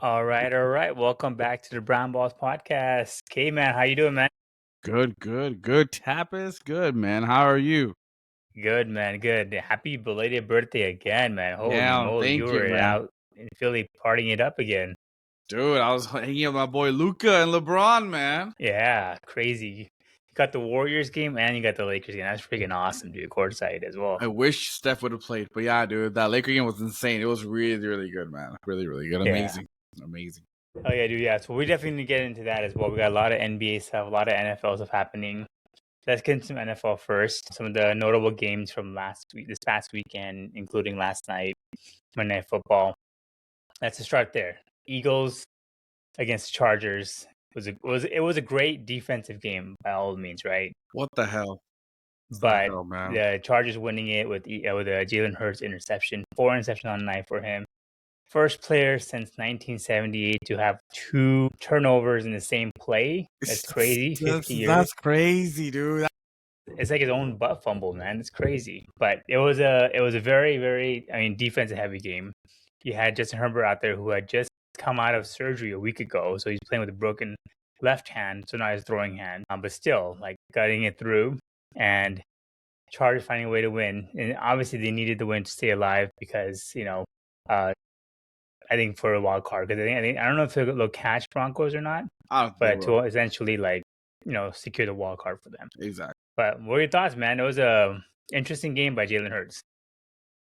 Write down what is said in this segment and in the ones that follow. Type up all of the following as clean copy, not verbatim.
All right, all right. Welcome back to the Brown Balls podcast. Okay, man, how you doing, man? Good. Tap is good, man. How are you? Good, man. Good. Happy belated birthday again, man. Holy Yeah, moly, you thank you, were man. out in Philly partying it up again. Dude, I was hanging out with my boy Luka and LeBron, man. Yeah, crazy. You got the Warriors game and you got the Lakers game. That's freaking awesome, dude. Courtside as well. I wish Steph would have played, but yeah, dude, that Laker game was insane. It was really good, man. Really good. Yeah. Amazing. Oh yeah, dude. Yeah. So we definitely need to get into that as well. We got a lot of NBA stuff, a lot of NFL stuff happening. Let's get into some NFL first. Some of the notable games from this past weekend, including last night, Monday Night Football. Let's just start there. Eagles against Chargers was a great defensive game by all means, right? What the hell? But Man? the Chargers winning it with a Jalen Hurts interception, 4 interceptions on the night for him. First player since 1978 to have 2 turnovers in the same play. That's crazy. 50 years. That's crazy, dude. It's like his own butt fumble, man. It's crazy. But it was a very defensive heavy game. You had Justin Herbert out there who had just come out of surgery a week ago, so he's playing with a broken left hand, so not his throwing hand. But still, like gutting it through, and Chargers finding a way to win. And obviously, they needed the win to stay alive because I think for a wild card. Because I don't know if they'll catch Broncos or not, I don't but think to essentially secure the wild card for them. exactly. But what are your thoughts, man? It was a interesting game by Jalen Hurts.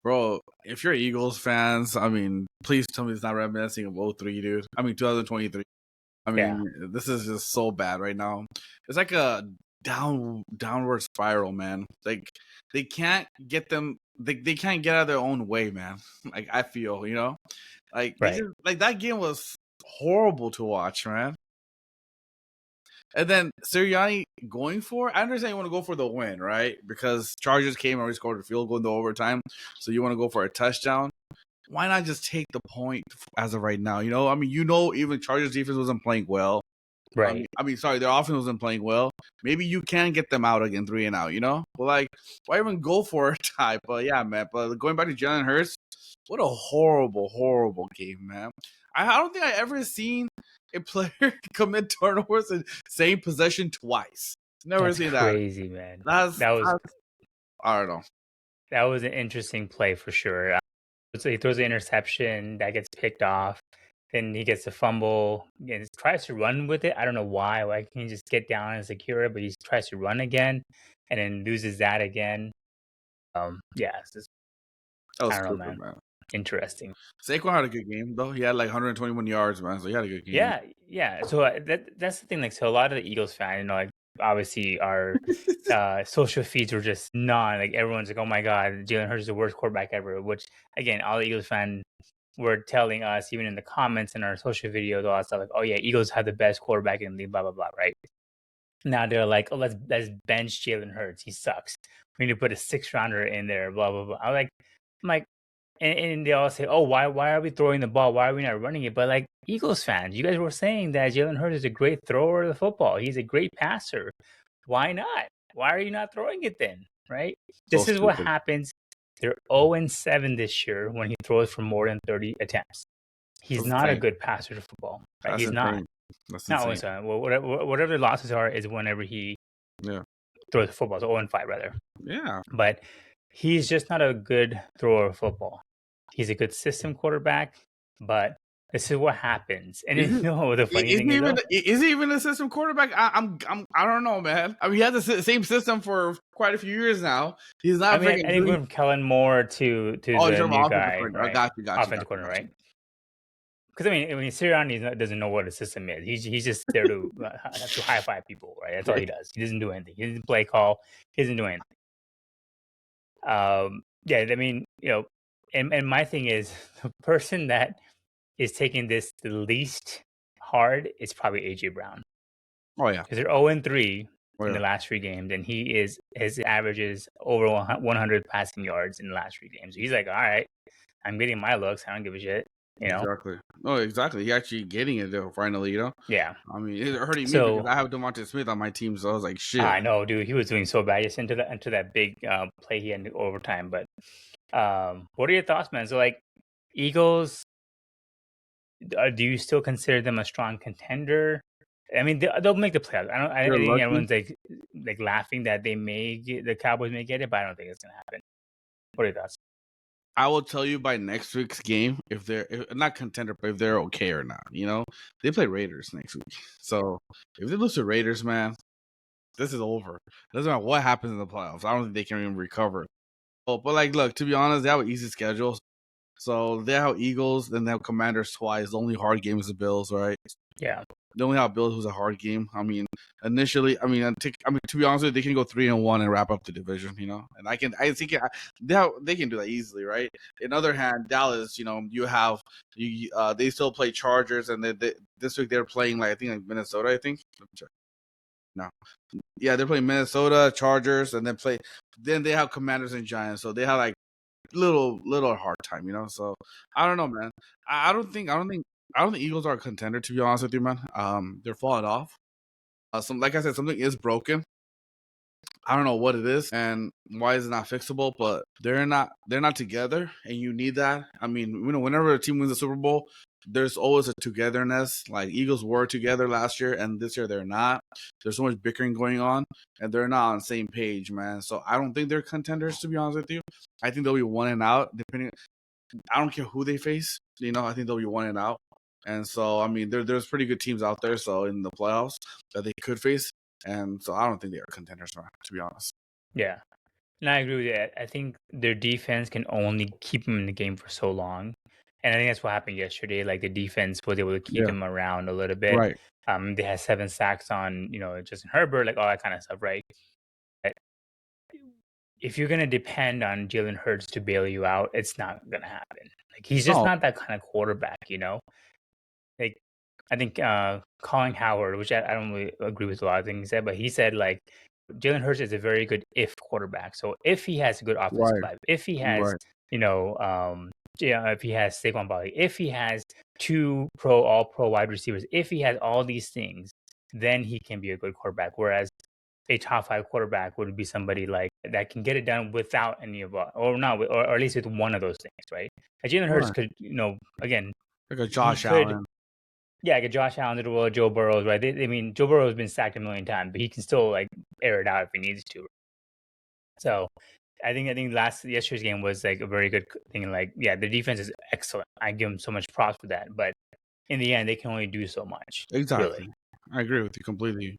Bro, if you're Eagles fans, I mean, please tell me it's not reminiscing of 03, dude. I mean, 2023. I mean, This is just so bad right now. It's like a downward spiral, man. Like they can't get them. They can't get out of their own way, man. Like I feel, like Right. like that game was horrible to watch, man. And then Sirianni going for, I understand you want to go for the win, right? Because Chargers came and already scored a field goal in the overtime, so you want to go for a touchdown. Why not just take the point as of right now? I mean, even Chargers defense wasn't playing well. Right. Sorry, their offense wasn't playing well. Maybe you can get them out again, 3 and out, But like, why even go for a tie? But yeah, man. But going back to Jalen Hurts, what a horrible game, man. I don't think I ever seen a player commit turnovers in same possession twice. Never seen that. Crazy, man. I don't know. That was an interesting play for sure. So he throws an interception that gets picked off. Then he gets a fumble and tries to run with it. I don't know why. Why can't he just get down and secure it? But he tries to run again and then loses that again. It's just, That was I don't know, stupid, man. Interesting. Saquon had a good game though. He had like 121 yards, man. So he had a good game. Yeah. So that's the thing. Like, so a lot of the Eagles fans, like obviously our social feeds were just like everyone's like, oh my god, Jalen Hurts is the worst quarterback ever. Which again, all the Eagles fans were telling us, even in the comments in our social videos, all that stuff, like, oh yeah, Eagles have the best quarterback in the league, blah blah blah, right? Now they're like, oh, let's bench Jalen Hurts. He sucks. We need to put a 6th-rounder in there, blah blah blah. I'm like, and they all say, oh, why are we throwing the ball? Why are we not running it? But like Eagles fans, you guys were saying that Jalen Hurts is a great thrower of the football. He's a great passer. Why not? Why are you not throwing it then? Right? This is what happens. They're 0-7 this year when he throws for more than 30 attempts. He's not a good passer to football. Right? He's not. That's not insane. Well, whatever the losses are is whenever he throws the football. So 0-5 rather. Yeah. But he's just not a good thrower of football. He's a good system quarterback, but this is what happens. And the funny thing is he even a system quarterback? I don't know, man. I mean, he has the same system for quite a few years now. He's not. I think from Kellen Moore to the new guy, right? I got you. Offensive coordinator, right? Because I mean, Sirianni doesn't know what a system is. He's just there to high five people, right? That's all he does. He doesn't do anything. He doesn't play call. He doesn't do anything. I mean, and my thing is the person that is taking this the least hard is probably AJ Brown. Oh yeah, because they're 0-3 in the last 3 games, and his average is over 100 passing yards in the last 3 games. So he's like, all right, I'm getting my looks. I don't give a shit. Exactly. No, exactly. He actually getting it though. Finally, Yeah. I mean, it's hurting me because I have Devontae Smith on my team, so I was like, shit. I know, dude. He was doing so bad just into that big play he had in overtime. But what are your thoughts, man? So like, Eagles do you still consider them a strong contender? I mean, they'll make the playoffs. I They're think lucky. everyone's like laughing that the Cowboys may get it, but I don't think it's gonna happen. What are your thoughts? I will tell you by next week's game if they're not contender, but if they're okay or not. They play Raiders next week, so if they lose to Raiders, man, this is over. It doesn't matter what happens in the playoffs. I don't think they can even recover. Oh, but look, to be honest, they have an easy schedule. So they have Eagles, then they have Commanders twice. The only hard game is the Bills, right? Yeah. They only have Bills, who's a hard game. I mean, initially, to be honest with you, they can go 3-1 and wrap up the division, And I think they can do that easily, right? On the other hand, Dallas, you have they still play Chargers, and this week they're playing I think Minnesota. I think. Let me check. No, yeah, they're playing Minnesota, Chargers, and then they have Commanders and Giants, so they have little hard time, So I don't know, man. I don't think Eagles are a contender, to be honest with you, man. They're falling off. Like I said, something is broken. I don't know what it is and why is it not fixable, but they're not together, and you need that. I mean, whenever a team wins the Super Bowl, there's always a togetherness. Like Eagles were together last year, and this year they're not. There's so much bickering going on, and they're not on the same page, man. So I don't think they're contenders, to be honest with you. I think they'll be 1-out, depending. I don't care who they face. I think they'll be 1-out. And so, I mean, there's pretty good teams out there. So in the playoffs that they could face, and so I don't think they are contenders, to be honest. Yeah, and I agree with that. I think their defense can only keep them in the game for so long, and I think that's what happened yesterday. Like the defense was able to keep Yeah, them around a little bit. right. They had 7 sacks on Justin Herbert, like all that kind of stuff, right? But if you're gonna depend on Jalen Hurts to bail you out, it's not gonna happen. Like he's just No, not that kind of quarterback. Like I think Colin Howard, which I don't really agree with a lot of things he said, but he said like Jalen Hurts is a very good if quarterback. So if he has a good offensive right, vibe, if he has right. if he has Saquon Barkley, if he has 2 all pro wide receivers, if he has all these things, then he can be a good quarterback. Whereas a top 5 quarterback would be somebody like that can get it done without any of or not, or at least with one of those things, right? And Jalen Hurts Right. could, again, Like a he Josh could, Allen. yeah, like a Josh Allen did a well, Joe Burrows, right? I mean, Joe Burrow has been sacked a million times, but he can still air it out if he needs to. So I think yesterday's game was a very good thing. Yeah, the defense is excellent. I give them so much props for that, but in the end, they can only do so much. Exactly. Really. I agree with you completely.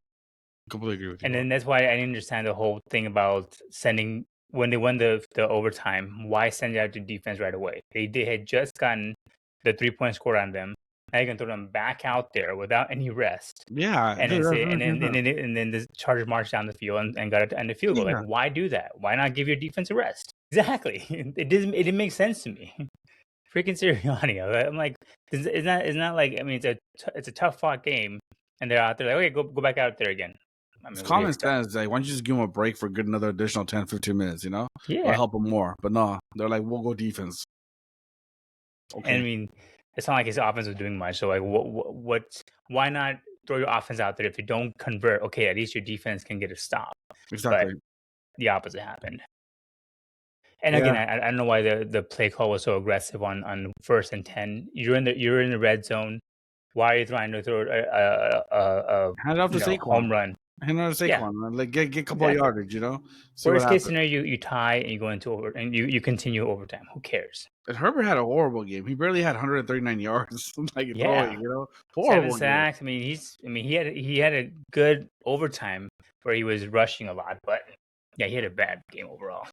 Completely agree with you, And bro. then that's why I didn't understand the whole thing about sending when they won the overtime. Why send it out to defense right away? They had just gotten the 3-point score on them. Now you can throw them back out there without any rest, Yeah, and then dude, that's say, what I'm saying. and then the Chargers marched down the field and got it to end the field goal. Like, Yeah, why do that? Why not give your defense a rest? Exactly. It didn't make sense to me. Freaking Sirianni. I'm like, it's not like, I mean, it's a tough fought game, and they're out there like, okay, go back out there again. I it's mean, what do you common expect? sense. Like, why don't you just give them a break for good another additional 10, 15 minutes, It'll Yeah. help them more. But no, they're like, we'll go defense. And I Okay. mean, it's not like his offense was doing much. So why not throw your offense out there if you don't convert? Okay, at least your defense can get a stop. But Exactly. the opposite happened. And Yeah. again, I don't know why the play call was so aggressive on 1st and 10. You're in the red zone. Why are you trying to throw Hand it off to Saquon. home run? Hand it off to Yeah, Saquon, man. Like, get a couple of exactly. yardage, See what Worst case happens. scenario, you tie and you go into and you continue overtime. Who cares? And Herbert had a horrible game. He barely had 139 yards, Yeah. throwing, 7 Horrible game. sacks. I mean, he had a good overtime where he was rushing a lot, but yeah, he had a bad game overall.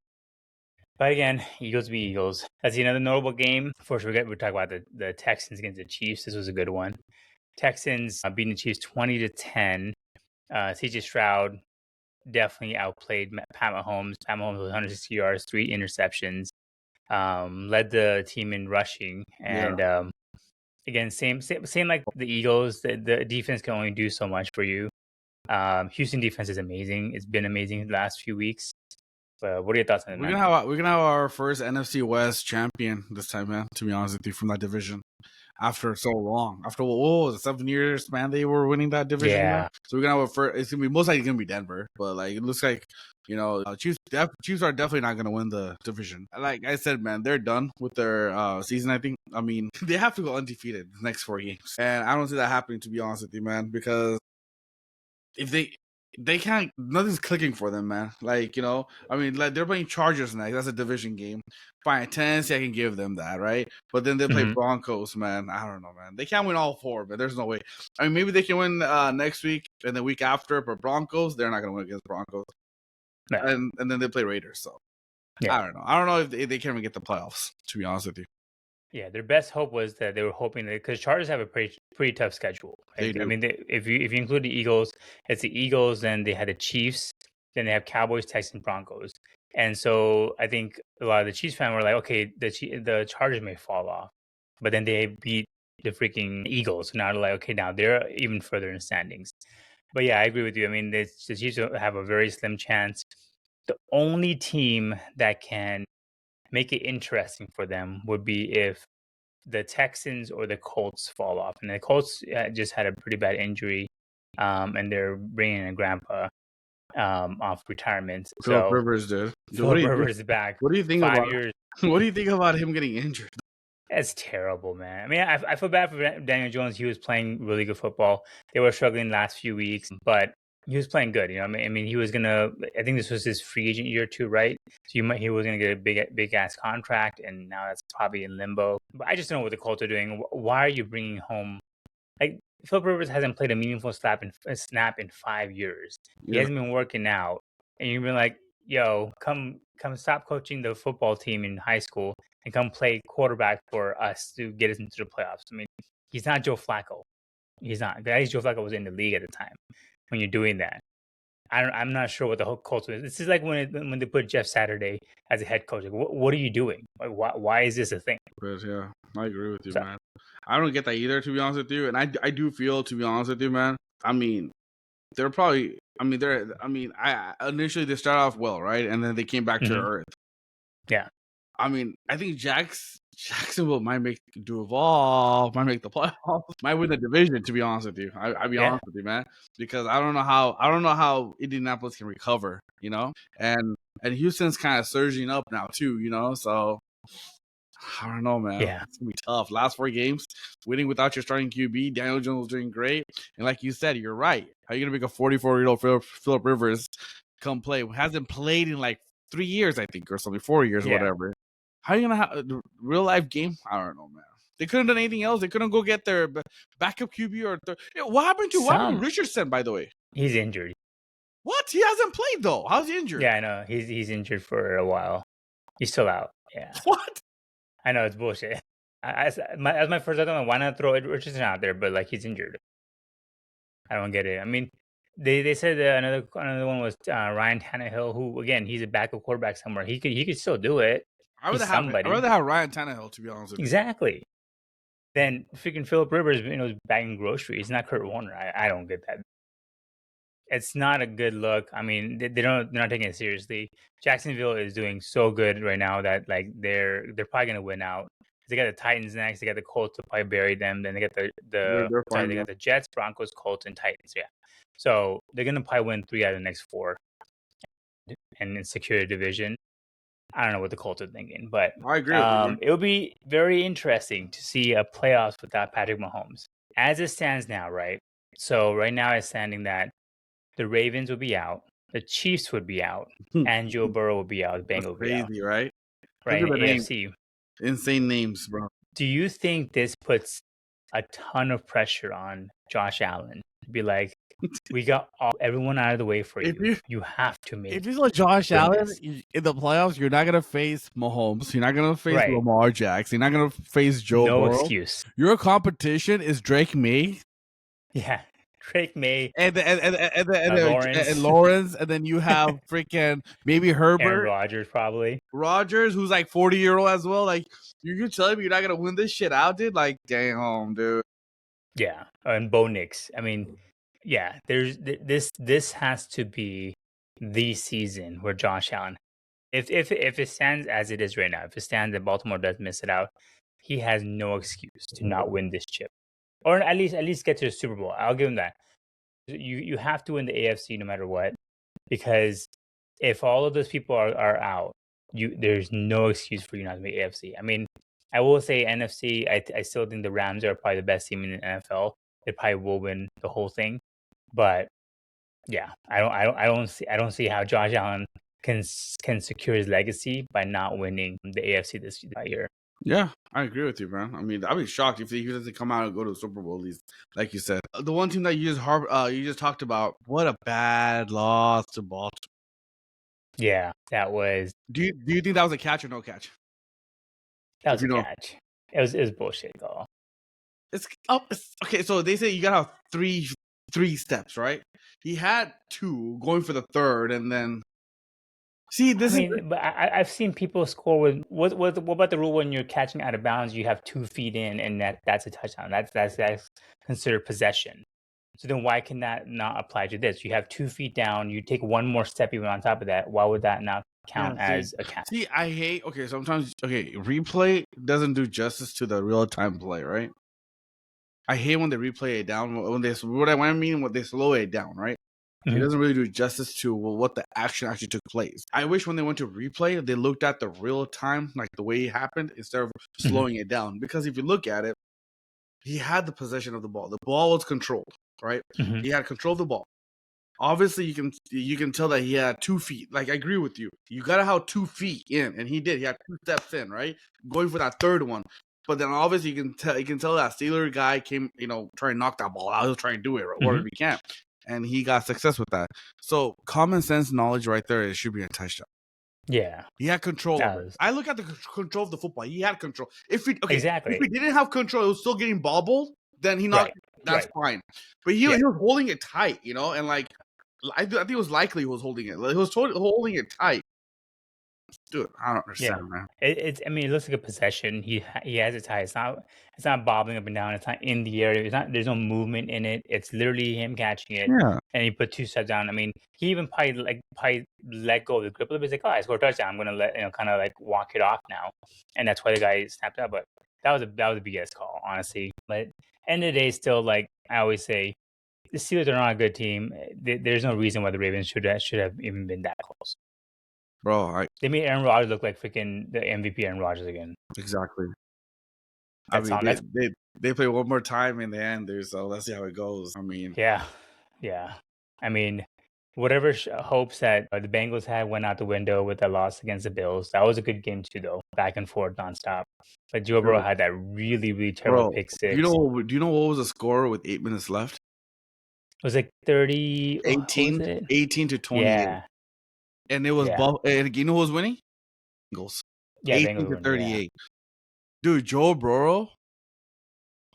But again, Eagles be Eagles. That's another notable game. First, we're talking about the Texans against the Chiefs. This was a good one. Texans beating the Chiefs 20-10. CJ Stroud definitely outplayed Pat Mahomes. Pat Mahomes with 160 yards, 3 interceptions. Led the team in rushing, and again, same like the Eagles. The defense can only do so much for you. Houston defense is amazing. It's been amazing the last few weeks. But what are your thoughts on it, We're man? gonna have our first NFC West champion this time, man. To be honest with you, from that division, after so long. After what was it, 7 years, man, they were winning that division. Yeah. So we're gonna have a first. It's gonna be most likely gonna be Denver, but like it looks like Chiefs. Chiefs are definitely not gonna win the division. Like I said, man, they're done with their season. I think. I mean, they have to go undefeated the next 4 games, and I don't see that happening, to be honest with you, man, because if they can't, nothing's clicking for them, man. Like, I mean, like they're playing Chargers next. That's a division game. Fine, Tennessee, I can give them that, right? But then they play Broncos, man. I don't know, man. They can't win all four, but there's no way. I mean, maybe they can win next week and the week after, but Broncos, they're not going to win against Broncos. No. And then they play Raiders, so I don't know. I don't know if they can even get the playoffs, to be honest with you. Yeah, their best hope was that they were hoping that, because Chargers have a pretty tough schedule. Right? They do. I mean, if you include the Eagles, it's the Eagles, then they had the Chiefs, then they have Cowboys, Texans, Broncos, and so I think a lot of the Chiefs fans were like, okay, the Chargers may fall off, but then they beat the freaking Eagles, so now they're like, okay, now they're even further in standings. But yeah, I agree with you. I mean, the Chiefs have a very slim chance. The only team that can make it interesting for them would be if the Texans or the Colts fall off. And the Colts just had a pretty bad injury, and they're bringing in a grandpa off retirement. Philip Rivers did. Philip Rivers is back. What do you think 5 years? What do you think about him getting injured? That's terrible, man. I mean, I feel bad for Daniel Jones. He was playing really good football. They were struggling the last few weeks, but he was playing good. I mean, he was gonna. I think this was his free agent year too, right? So he was gonna get a big ass contract, and now that's probably in limbo. But I just don't know what the Colts are doing. Why are you bringing home? Like, Philip Rivers hasn't played a meaningful snap in 5 years. He hasn't been working out, and you've been like, "Yo, come stop coaching the football team in high school and come play quarterback for us to get us into the playoffs." I mean, he's not Joe Flacco. He's not. At least Joe Flacco was in the league at the time. When you're doing that, I'm not sure what the whole culture is. This is like when they put Jeff Saturday as a head coach. Like, what are you doing? Like, why is this a thing? But yeah, I agree with you, man. I don't get that either, to be honest with you. And I do feel, to be honest with you, man. I mean, they're probably. I initially they started off well, right, and then they came back to earth. Yeah. I mean, I think Jacksonville might make the playoffs, might win the division. To be honest with you, I'll be honest with you, man, because I don't know how Indianapolis can recover, and Houston's kind of surging up now too, so I don't know, man. Yeah, it's gonna be tough. Last 4 games, winning without your starting QB. Daniel Jones was doing great, and like you said, you're right. How are you gonna make a 44-year-old Philip Rivers come play? Hasn't played in like 3 years, I think, or something, 4 years, whatever. How are you going to have a real life game? I don't know, man. They couldn't done anything else. They couldn't go get their backup QB or what happened to Richardson, by the way? He's injured. What? He hasn't played, though. How's he injured? Yeah, I know. He's injured for a while. He's still out. Yeah. What? I know, it's bullshit. As my first thought, why not throw Richardson out there? But like, he's injured. I don't get it. I mean, they said that another one was Ryan Tannehill, who, again, he's a backup quarterback somewhere. He could still do it. I'd rather have Ryan Tannehill, to be honest with you. Exactly. Then freaking Philip Rivers, bagging groceries. Not Kurt Warner. I don't get that. It's not a good look. I mean, they're not taking it seriously. Jacksonville is doing so good right now that like they're probably gonna win out. They got the Titans next. They got the Colts to probably bury them. Then they got they got the Jets, Broncos, Colts, and Titans. Yeah, so they're gonna probably win 3 out of the next 4 and secure the division. I don't know what the Colts are thinking, but I agree with you. It would be very interesting to see a playoffs without Patrick Mahomes. As it stands now, right? So right now it's standing that the Ravens would be out, the Chiefs would be out, and Joe Burrow would be out. The Bengals would be out. Crazy, right? Right, in the AFC. Insane names, bro. Do you think this puts a ton of pressure on Josh Allen to be like, we got everyone out of the way for you. You have to make. If you like Josh Allen in the playoffs, you're not gonna face Mahomes. You're not gonna face Lamar Jackson. You're not gonna face Joe Burrow. No excuse. Your competition is Drake May. Yeah, Drake May and Lawrence, and then you have freaking maybe Herbert, and Rodgers probably. Rodgers, who's like 40-year-old as well. Like you're telling me you're not gonna win this shit out, dude? Like damn, dude. Yeah, and Bo Nix. I mean. Yeah, there's this has to be the season where Josh Allen, if it stands as it is right now, if it stands that Baltimore does miss it out, he has no excuse to not win this chip, or at least get to the Super Bowl. I'll give him that. You have to win the AFC no matter what, because if all of those people are out, there's no excuse for you not to make AFC. I mean, I will say NFC. I still think the Rams are probably the best team in the NFL. They probably will win the whole thing, but yeah, I don't see how Josh Allen can secure his legacy by not winning the AFC this year. Yeah, I agree with you, man. I mean, I'd be shocked if he doesn't come out and go to the Super Bowl at least, like you said. The one team that you just talked about, what a bad loss to Baltimore. Yeah, that was. Do you think that was a catch or no catch? That was a catch. It was bullshit call. It's okay. So they say you gotta have three steps, right? He had two, going for the third, and then but I've seen people score with what about the rule when you're catching out of bounds? You have 2 feet in, and that's a touchdown. That's considered possession. So then why can that not apply to this? You have 2 feet down. You take one more step even on top of that. Why would that not count as a catch? See, I hate. Sometimes replay doesn't do justice to the real time play, right? I hate when they replay it down. When they slow it down, right? It doesn't really do justice to what the action actually took place. I wish when they went to replay, they looked at the real time, like the way it happened, instead of slowing it down. Because if you look at it, he had the possession of the ball. The ball was controlled, right? He had control of the ball. Obviously, you can tell that he had 2 feet. Like, I agree with you. You gotta have 2 feet in, and he did. He had 2 steps in, right? Going for that third one. But then obviously you can tell that Steeler guy came, trying to knock that ball out. He was trying to do it, whatever he can. And he got success with that. So common sense knowledge right there, it should be a touchdown. Yeah. He had control of it. I look at the control of the football. He had control. Exactly. If he didn't have control, it was still getting bobbled, then he knocked that's fine. But he was holding it tight, and like I think it was likely he was holding it. Like, he was totally holding it tight. Dude, I don't understand, man. I mean, it looks like a possession. He has it tight. It's not bobbling up and down. It's not in the air. There's no movement in it. It's literally him catching it. Yeah. And he put 2 steps down. I mean, he even probably let go of the grip a little bit. He's like, oh, I scored a touchdown. I'm gonna kind of like walk it off now. And that's why the guy snapped out. But that was a BS call, honestly. But end of the day, still, like I always say, the Steelers are not a good team. There's no reason why the Ravens should have even been that close. Bro, they made Aaron Rodgers look like freaking the MVP Aaron Rodgers again. Exactly. They play one more time in the end, dude. So let's see how it goes. I mean, yeah. I mean, whatever hopes that the Bengals had went out the window with that loss against the Bills. That was a good game too, though, back and forth nonstop. But Joe Burrow had that really, really terrible pick six. Do you know what was the score with 8 minutes left? It was like 18 to 28. Yeah. And it was and you know who was winning? Bengals. Yeah, 18 Bengals to 38. Dude, Joe Burrow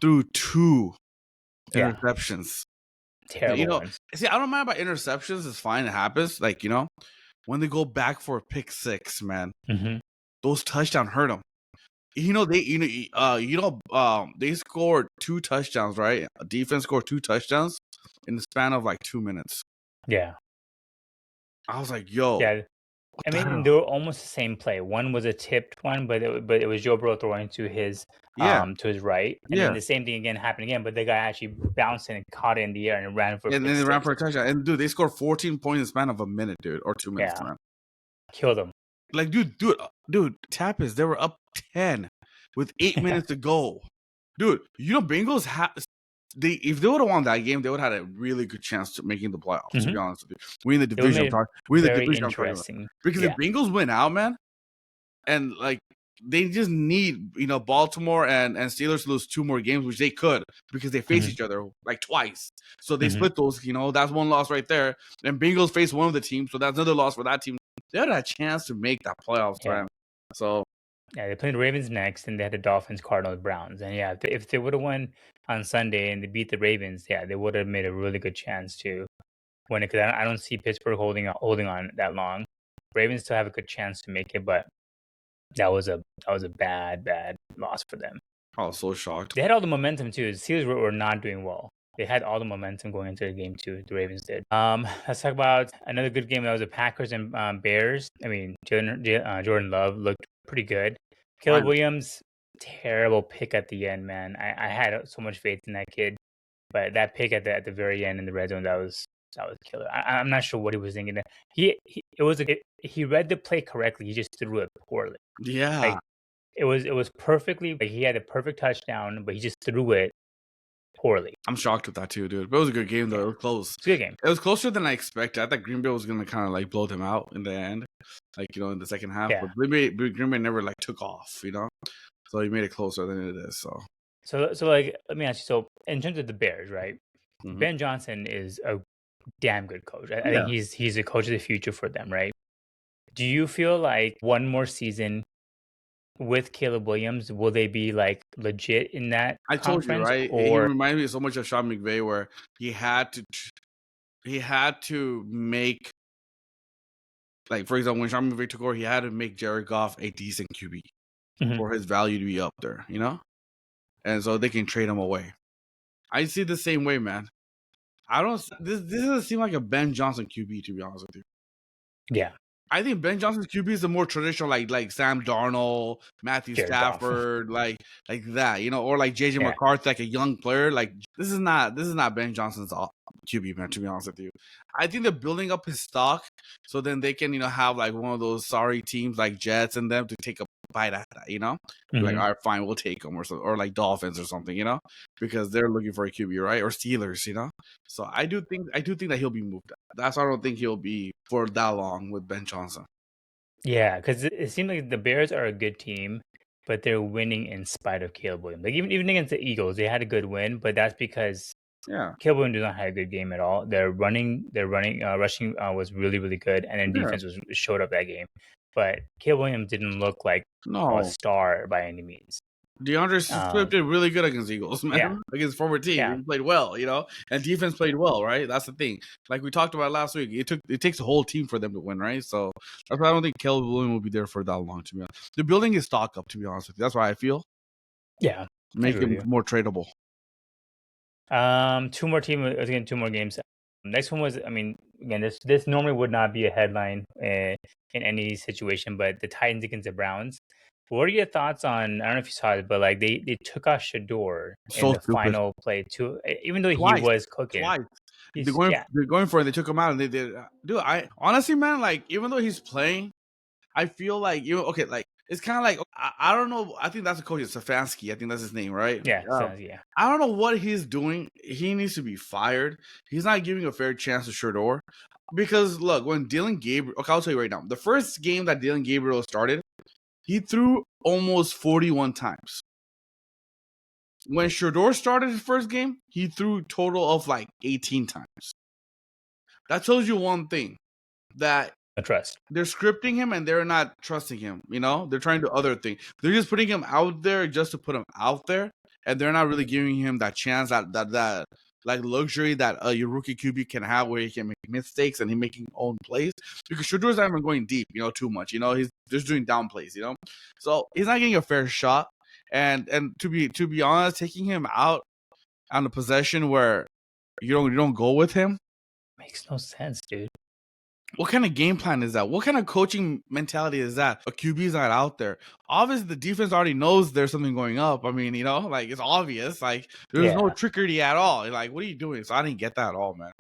threw 2 interceptions. Terrible ones. See, I don't mind about interceptions. It's fine. It happens. Like, when they go back for a pick 6, man, those touchdowns hurt them. They scored 2 touchdowns, right? A defense scored 2 touchdowns in the span of like 2 minutes. Yeah. I was like, yo. Yeah. I mean, they were almost the same play. One was a tipped one, but it was Joe Burrow throwing to his to his right. And then the same thing happened again, but the guy actually bounced and caught it in the air and ran for and then they ran for a touchdown. And dude, they scored 14 points in the span of a minute, dude, or 2 minutes, man. Killed them. Like, dude, Tapas, they were up 10 with 8 minutes to go. Dude, Bengals if they would have won that game, they would have had a really good chance to making the playoffs, to be honest with you. We in the division. Interesting. Because if Bengals win out, man, and like they just need, Baltimore and Steelers to lose 2 more games, which they could because they face each other like twice. So they split those, that's 1 loss right there. And Bengals face one of the teams, so that's another loss for that team. They had a chance to make that playoffs, man. So they played the Ravens next, and they had the Dolphins, Cardinals, Browns. And if they would have won on Sunday and they beat the Ravens, they would have made a really good chance to win it. Because I don't see Pittsburgh holding on that long. Ravens still have a good chance to make it, but that was a bad loss for them. I was so shocked. They had all the momentum too. The Steelers were not doing well. They had all the momentum going into the game too. The Ravens did. Let's talk about another good game. That was the Packers and Bears. I mean, Jordan Love looked pretty good. Caleb Williams terrible pick at the end, man. I had so much faith in that kid, but that pick at the very end in the red zone, that was killer. I'm not sure what he was thinking. He read the play correctly. He just threw it poorly. Yeah, Like it was perfectly, like he had a perfect touchdown, but he just threw it poorly. I'm shocked with that too, dude. But it was a good game though. Yeah. It was close. It's a good game. It was closer than I expected. I thought Green Bay was gonna kind of like blow them out in the end, like in the second half. Yeah. But Green Bay never like took off, So he made it closer than it is. So like, let me ask you. So in terms of the Bears, right? Mhm. Ben Johnson is a damn good coach. I Yeah. think he's a coach of the future for them, right? Do you feel like one more season with Caleb Williams, will they be like legit in that I told you, conference? right? He Or reminds me so much of Sean McVay, where he had to make, like, for example, when Sean McVay took over, he had to make Jared Goff a decent QB Mhm. for his value to be up there, and so they can trade him away. I see the same way, man. I don't. This doesn't seem like a Ben Johnson QB, to be honest with you. yeah, I think Ben Johnson's QB is the more traditional, like Sam Darnold, Matthew Jared Goff. Stafford, like that, or like JJ Yeah. McCarthy, like a young player. Like this is not Ben Johnson's QB, man. To be honest with you, I think they're building up his stock so then they can have like one of those sorry teams like Jets and them to take a bite at that, Like, Mhm. all right, fine, we'll take them, or like Dolphins or something, because they're looking for a QB, right? Or Steelers, So I do think that he'll be moved. That's why I don't think he'll be for that long with Ben Johnson. Yeah, because it seems like the Bears are a good team, but they're winning in spite of Caleb Williams. Like even against the Eagles, they had a good win, but that's because Yeah, Caleb Williams did not have a good game at all. Rushing was really, really good, and then yeah. defense showed up that game. But Caleb Williams didn't look like a No, star by any means. DeAndre Swift did really good against Eagles, man. Yeah. Against former team, Yeah. he played well, and defense played well, right? That's the thing. Like we talked about last week, it takes a whole team for them to win, right? So that's why I don't think Caleb Williams will be there for that long. To be honest, they're building his stock up. To be honest with you, that's why I feel. Yeah, Make agree him with more tradable. two more games. Next one was, I mean, again, this normally would not be a headline in any situation, but the Titans against the Browns. What are your thoughts on? I don't know if you saw it, but like they took out Shador So in the stupid. final play too, even though Twice. he was cooking. Twice. He's, They're going for it. They took him out, and they did. Dude, I honestly, man, like even though he's playing, I feel like okay, like it's kind of like I don't know. I think that's the coach, Stefanski. I think that's his name, right? Yeah, I don't know what he's doing. He needs to be fired. He's not giving a fair chance to Shador. Because look, when Dylan Gabriel, okay, I'll tell you right now. The first game that Dylan Gabriel started, he threw almost 41 times. When Shador started his first game, he threw a total of like 18 times. That tells you one thing, that trust. they're scripting him and they're not trusting him. They're trying to do other things. They're just putting him out there just to put him out there, and they're not really giving him that chance, that like luxury that your rookie QB can have, where he can make mistakes and he making own plays. Because Shador's not even going deep, too much. He's just doing down plays. So he's not getting a fair shot. And to be honest, taking him out on a possession where you don't go with him makes no sense, dude. What kind of game plan is that? What kind of coaching mentality is that? A QB's not out there. Obviously, the defense already knows there's something going up. I mean, like it's obvious. Like there's no trickery at all. Like, what are you doing? So I didn't get that at all, man.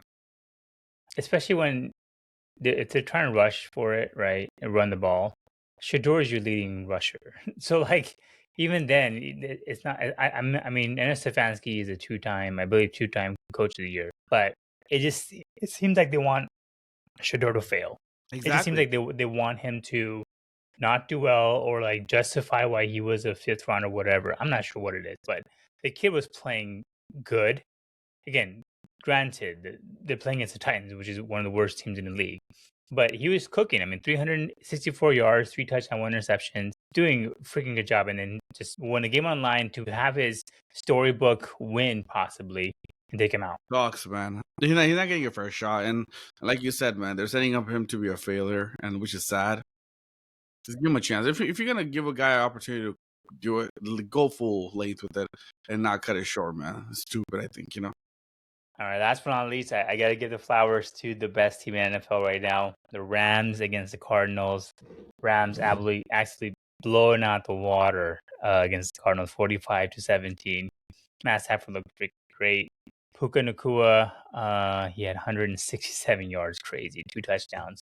Especially when if they're trying to rush for it, right, and run the ball. Shador is your leading rusher, so like even then, it's not. I mean, Enes Stefanski is a two-time coach of the year, but it seems like they want Shador to fail. Exactly. It just seems like they want him to not do well, or like justify why he was a fifth round or whatever. I'm not sure what it is, but the kid was playing good. Again, granted, they're playing against the Titans, which is one of the worst teams in the league. But he was cooking. I mean, 364 yards, 3 touchdowns, 1 interception, doing a freaking good job. And then just won the game online to have his storybook win, possibly, and take him out. Sucks, man. He's not getting a fair shot. And like you said, man, they're setting up him to be a failure, and which is sad. Just give him a chance. If you're going to give a guy an opportunity to do it, go full length with it and not cut it short, man. It's stupid, I think, All right, last but not least, I got to give the flowers to the best team in NFL right now, the Rams against the Cardinals. Rams absolutely blowing out the water against the Cardinals, 45-17. Matt Stafford looked great. Puka Nakua, he had 167 yards, crazy, 2 touchdowns.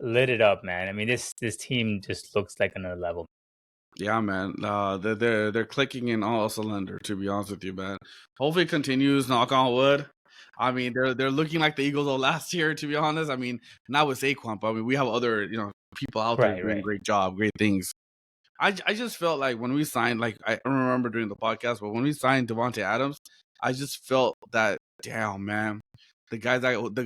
Lit it up, man. I mean, this team just looks like another level. Yeah, man. They're clicking in all cylinder. To be honest with you, man. Hopefully, it continues. Knock on wood. I mean, they're looking like the Eagles of last year. To be honest, I mean, not with Saquon, but I mean, we have other people out there doing a great job, great things. I just felt like when we signed, like I don't remember doing the podcast, but when we signed Devontae Adams, I just felt that, damn, man, the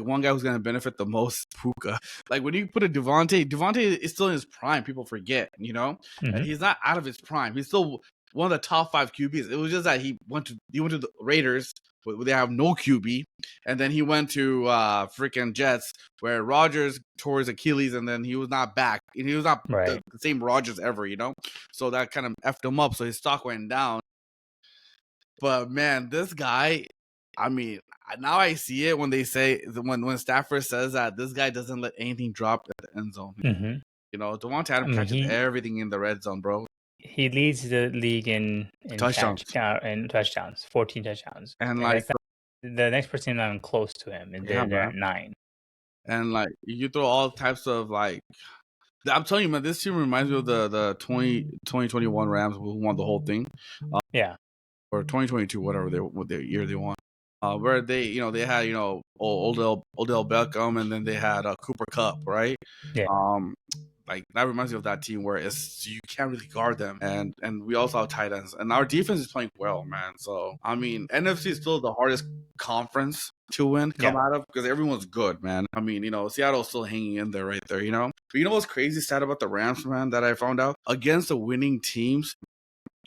one guy who's going to benefit the most, Puka. Like when you put a Devontae is still in his prime. People forget, and he's not out of his prime. He's still one of the top 5 QBs. It was just that he went to the Raiders where they have no QB, and then he went to freaking Jets where Rodgers tore his Achilles, and then he was not back, and he was not the same Rodgers ever, So that kind of effed him up. So his stock went down. But man, this guy, I mean, now I see it when they say when Stafford says that this guy doesn't let anything drop at the end zone. Devontae Adams catches everything in the red zone, bro. He leads the league in touchdowns, 14 touchdowns, and like the next person not even close to him, and they're at 9. And like you throw all types of like, I'm telling you, man, this team reminds me of the 2021 Rams who won the whole thing. Or 2022, whatever what year they won. Where they had Odell Beckham, and then they had Cooper Kupp, right? Like that reminds me of that team where you can't really guard them, and we also have tight ends, and our defense is playing well, man. So I mean, NFC is still the hardest conference to come out of because everyone's good, man. I mean, Seattle's still hanging in there, right there, But you know what's crazy sad about the Rams, man? That I found out against the winning teams.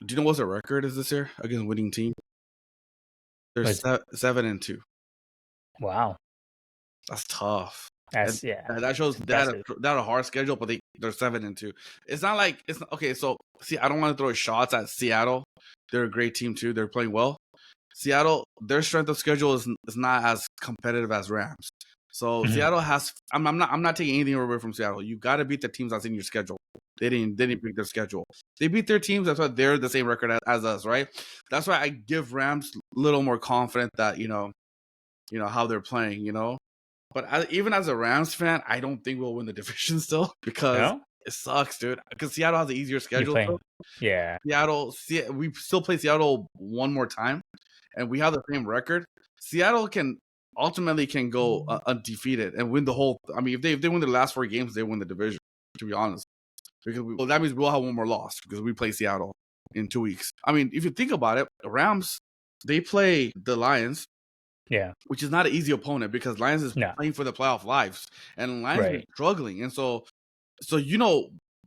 Do you know what their record is this year against winning team? They're 7-2. Wow, that's tough. That shows they had a hard schedule, but they're 7-2. It's not like it's okay. So see, I don't want to throw shots at Seattle. They're a great team too. They're playing well. Seattle, their strength of schedule is not as competitive as Rams. So Seattle has. I'm not taking anything away from Seattle. You got to beat the teams that's in your schedule. They didn't beat their schedule. They beat their teams. That's why they're the same record as us, right? That's why I give Rams a little more confident that how they're playing, But even as a Rams fan, I don't think we'll win the division still because it sucks, dude. Because Seattle has an easier schedule. Seattle, we still play Seattle one more time, and we have the same record. Seattle ultimately can go undefeated and win the whole. I mean, if they win the last 4 games, they win the division. To be honest, because that means we'll have one more loss because we play Seattle in 2 weeks. I mean, if you think about it, the Rams, they play the Lions. Which is not an easy opponent because Lions is playing for the playoff lives, and Lions are struggling. And so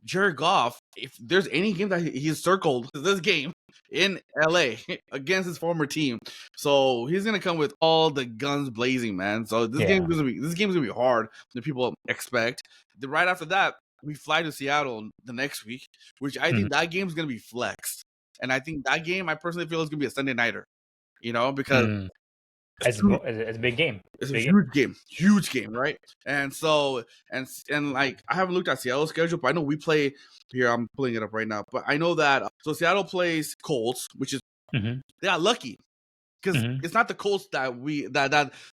Jared Goff, if there's any game that he's circled, this game in LA against his former team, so he's gonna come with all the guns blazing, man. So this game's gonna be hard than people expect. Right after that, we fly to Seattle the next week, which I think that game's gonna be flexed, and I think that game I personally feel is gonna be a Sunday nighter, because. It's a big game. It's a huge game, right? And so, and like, I haven't looked at Seattle's schedule, but I know we play here. I'm pulling it up right now, but I know that so Seattle plays Colts, which is they got lucky because it's not the Colts that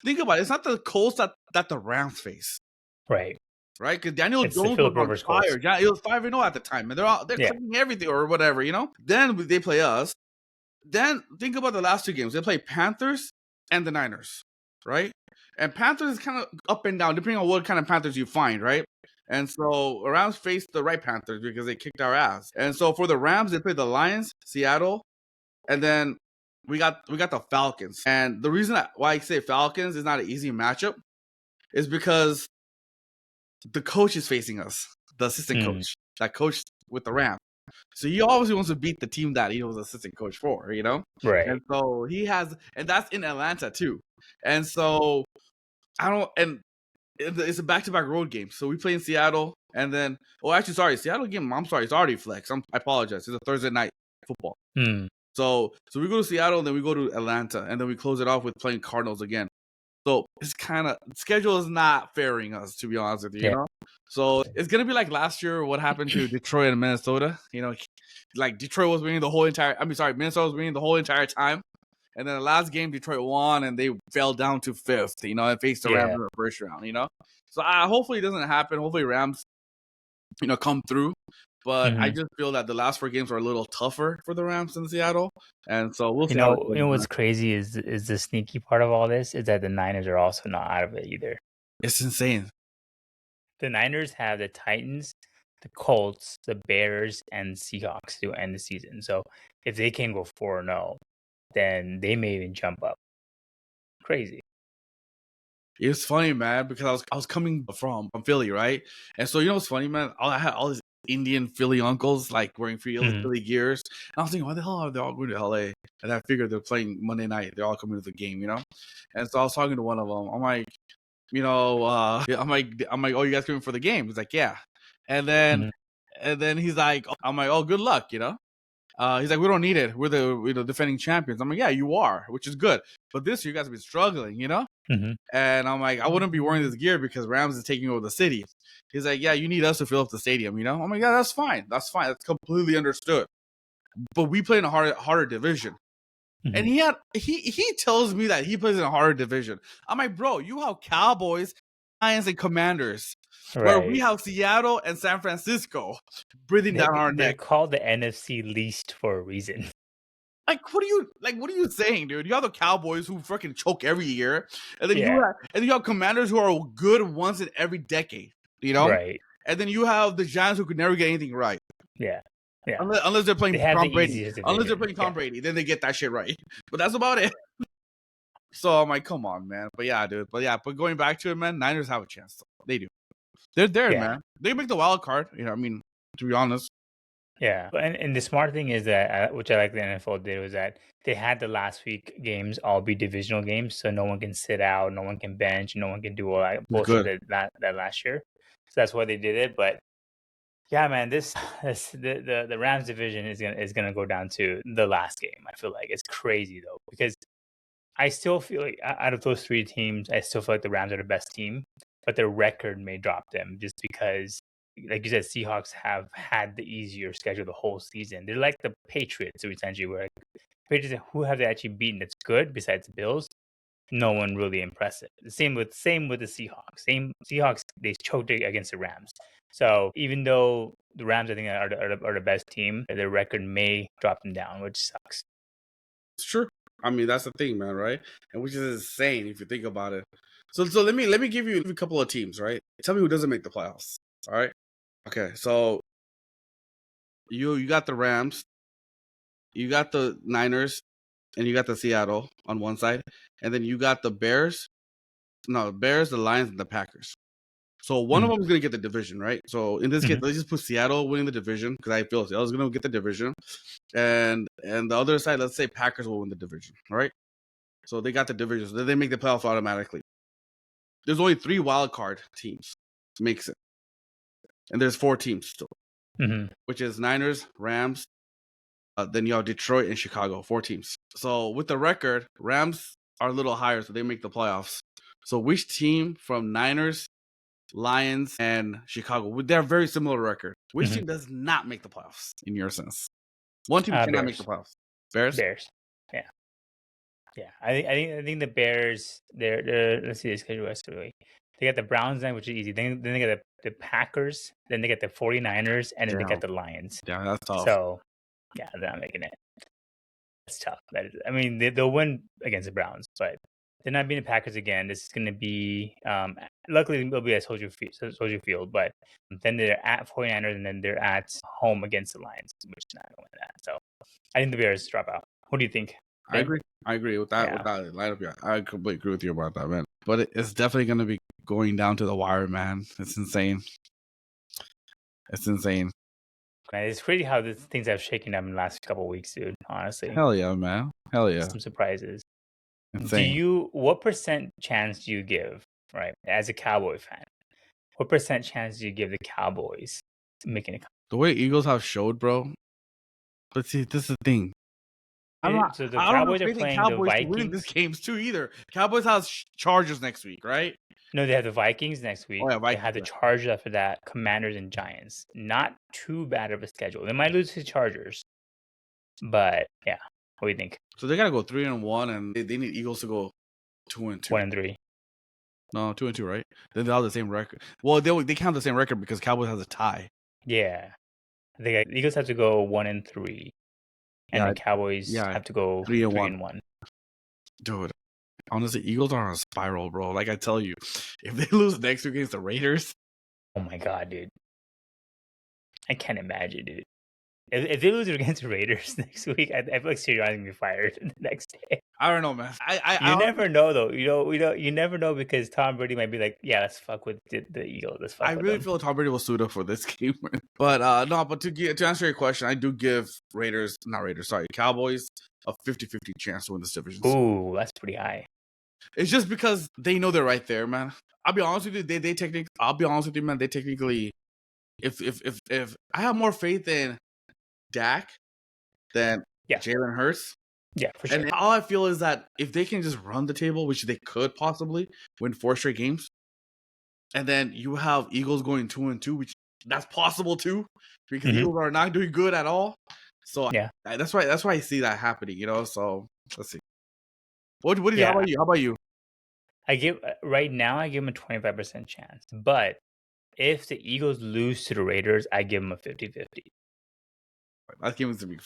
think about it. It's not the Colts that the Rams face, right? Because Daniel Jones was on fire. It was 5-0 at the time, and they're clicking everything or whatever, Then they play us. Then think about the last 2 games. They play Panthers and the Niners, right? And Panthers is kind of up and down, depending on what kind of Panthers you find, right? And so Rams faced the right Panthers because they kicked our ass. And so for the Rams, they played the Lions, Seattle, and then we got the Falcons. And the reason why I say Falcons is not an easy matchup is because the coach is facing us, the assistant coach, that coached with the Rams. So he obviously wants to beat the team that he was assistant coach for, Right. And so he has, and that's in Atlanta too. And so it's a back-to-back road game. So we play in Seattle, and then, Seattle game. I'm sorry, it's already flex. I apologize. It's a Thursday night football. So we go to Seattle, and then we go to Atlanta, and then we close it off with playing Cardinals again. So it's kind of schedule is not fairing us, to be honest with you. Yeah. You know, so it's gonna be like last year. What happened to Detroit and Minnesota? You know, like Detroit was winning the whole entire. Minnesota was winning the whole entire time. And then the last game, Detroit won, and they fell down to 5th, you know, and faced the Rams in the first round, you know. So hopefully it doesn't happen. Hopefully Rams, you know, come through. But I just feel that the last 4 games are a little tougher for the Rams in Seattle, and so we'll see how it goes. You know what's crazy is the sneaky part of all this is that the Niners are also not out of it either. It's insane. The Niners have the Titans, the Colts, the Bears, and Seahawks to end the season. So if they can go 4-0, then they may even jump up. Crazy. It's funny, man, because I was coming from Philly, right? And so you know what's funny, man? I had all these Indian Philly uncles like wearing Philly gears. And I was thinking, why the hell are they all going to LA? And I figured they're playing Monday night. They're all coming to the game, you know? And so I was talking to one of them. I'm like, you know, I'm like, oh, you guys coming for the game? He's like, yeah. And then he's like, I'm like, oh, good luck, you know? He's like, we don't need it. We're the defending champions. I'm like, yeah, you are, which is good. But this year, you guys have been struggling, you know? And I'm like, I wouldn't be wearing this gear because Rams is taking over the city. He's like, yeah, you need us to fill up the stadium, you know? I'm like, yeah, that's fine. That's fine. That's completely understood. But we play in a harder division. And he tells me that he plays in a harder division. I'm like, bro, you have Cowboys, Lions, and Commanders. Right. Where we have Seattle and San Francisco breathing down our neck. They're called the NFC least for a reason. Like, what are you saying, dude? You have the Cowboys who freaking choke every year, and then you have Commanders who are good once in every decade, you know? Right. And then you have the Giants who could never get anything right. Yeah. Yeah. Unless they're playing Tom Brady. Unless they're playing Tom Brady, then they get that shit right. But that's about it. So I'm like, come on, man. But yeah, dude. But going back to it, man, Niners have a chance. They do. They're there, man. They make the wild card. You know, I mean, to be honest. Yeah, and the smart thing is that, which I like the NFL did, was that they had the last week games all be divisional games, so no one can sit out, no one can bench, no one can do all that bullshit that last year. So that's why they did it. But yeah, man, the Rams division is gonna go down to the last game. I feel like it's crazy though, because I still feel like out of those 3 teams, I still feel like the Rams are the best team, but their record may drop them just because, like you said, Seahawks have had the easier schedule the whole season. They're like the Patriots, essentially, where Patriots, who have they actually beaten that's good besides the Bills? No one really impressive. The same with the Seahawks. Seahawks, they choked against the Rams. So even though the Rams, I think, are the best team, their record may drop them down, which sucks. It's true. I mean, that's the thing, man, right? And which is insane if you think about it. So let me give you a couple of teams, right? Tell me who doesn't make the playoffs. All right. Okay, so you got the Rams, you got the Niners, and you got the Seattle on one side, and then you got the Bears. No, the Bears, the Lions, and the Packers. So one of them is going to get the division, right? So in this case, let's just put Seattle winning the division because I feel Seattle's going to get the division, and the other side, let's say Packers will win the division, all right? So they got the division, so they make the playoffs automatically. There's only 3 wild card teams makes it, and there's 4 teams still, which is Niners, Rams, then you have Detroit and Chicago, 4 teams. So with the record, Rams are a little higher, so they make the playoffs. So which team from Niners, Lions, and Chicago, they're very similar record. Which team does not make the playoffs, in your sense? One team cannot make the playoffs. Bears? Yeah. Yeah. I think the Bears, they're let's see the schedule yesterday. They got the Browns then, which is easy. Then they got the Packers, then they got the 49ers, and then they got the Lions. Yeah, that's tough. So, yeah, they're not making it. It's tough. I mean, they'll win against the Browns, but they're not beating the Packers again. This is going to be, luckily, it'll be at Soldier Field, but then they're at 49ers, and then they're at home against the Lions, which is not going to that. So, I think the Bears drop out. What do you think? I agree with that. Yeah. With that lineup, yeah, I completely agree with you about that, man. But it's definitely going to be going down to the wire, man. It's insane. Man, it's crazy how things have shaken up in the last couple of weeks, dude. Honestly, hell yeah, man. Hell yeah. Some surprises. Insane. What percent chance do you give, right, as a Cowboy fan? What percent chance do you give the Cowboys making it? The way Eagles have showed, bro. Let's see. This is the thing. So the I don't have Cowboys are faith in playing the Cowboys to win these Vikings. games too either. Cowboys has Chargers next week, right? No, they have the Vikings next week. Oh yeah, They Vikings. have the Chargers after that, Commanders and Giants. Not too bad of a schedule. They might lose to Chargers, but yeah. What do you think? So they gotta go 3-1, and they need Eagles to go 2-2. 1-3. No, 2-2, right? Then they have the same record. Well, they count the same record because Cowboys has a tie. Yeah, I think the Eagles have to go 1-3, and Yeah, the Cowboys yeah, have to go 3-1. 3-1. Dude, honestly, Eagles are on a spiral, bro. Like I tell you, if they lose next week against the Raiders, Oh my god, dude! I can't imagine, dude. If they lose against the Raiders next week, I feel like Sirianni's gonna be fired the next day. I don't know, man. You never know, though. You never know because Tom Brady might be like, "Yeah, let's fuck with the Eagles. Let's fuck I with really them." feel Tom Brady will suit up for this game. But no, but to answer your question, I do give Cowboys a 50-50 chance to win this division. Ooh, that's pretty high. It's just because they know they're right there, man. I'll be honest with you, they technically. I'll be honest with you, man. They technically, if I have more faith in Dak than Jalen Hurts. Yeah, for sure. And all I feel is that if they can just run the table, which they could possibly win 4 straight games, and then you have Eagles going 2-2, which that's possible too, because Eagles are not doing good at all. So yeah, that's why I see that happening. So let's see. What do you? How about you? Right now I give them a 25% chance, but if the Eagles lose to the Raiders, I give them a 50-50. That game is gonna be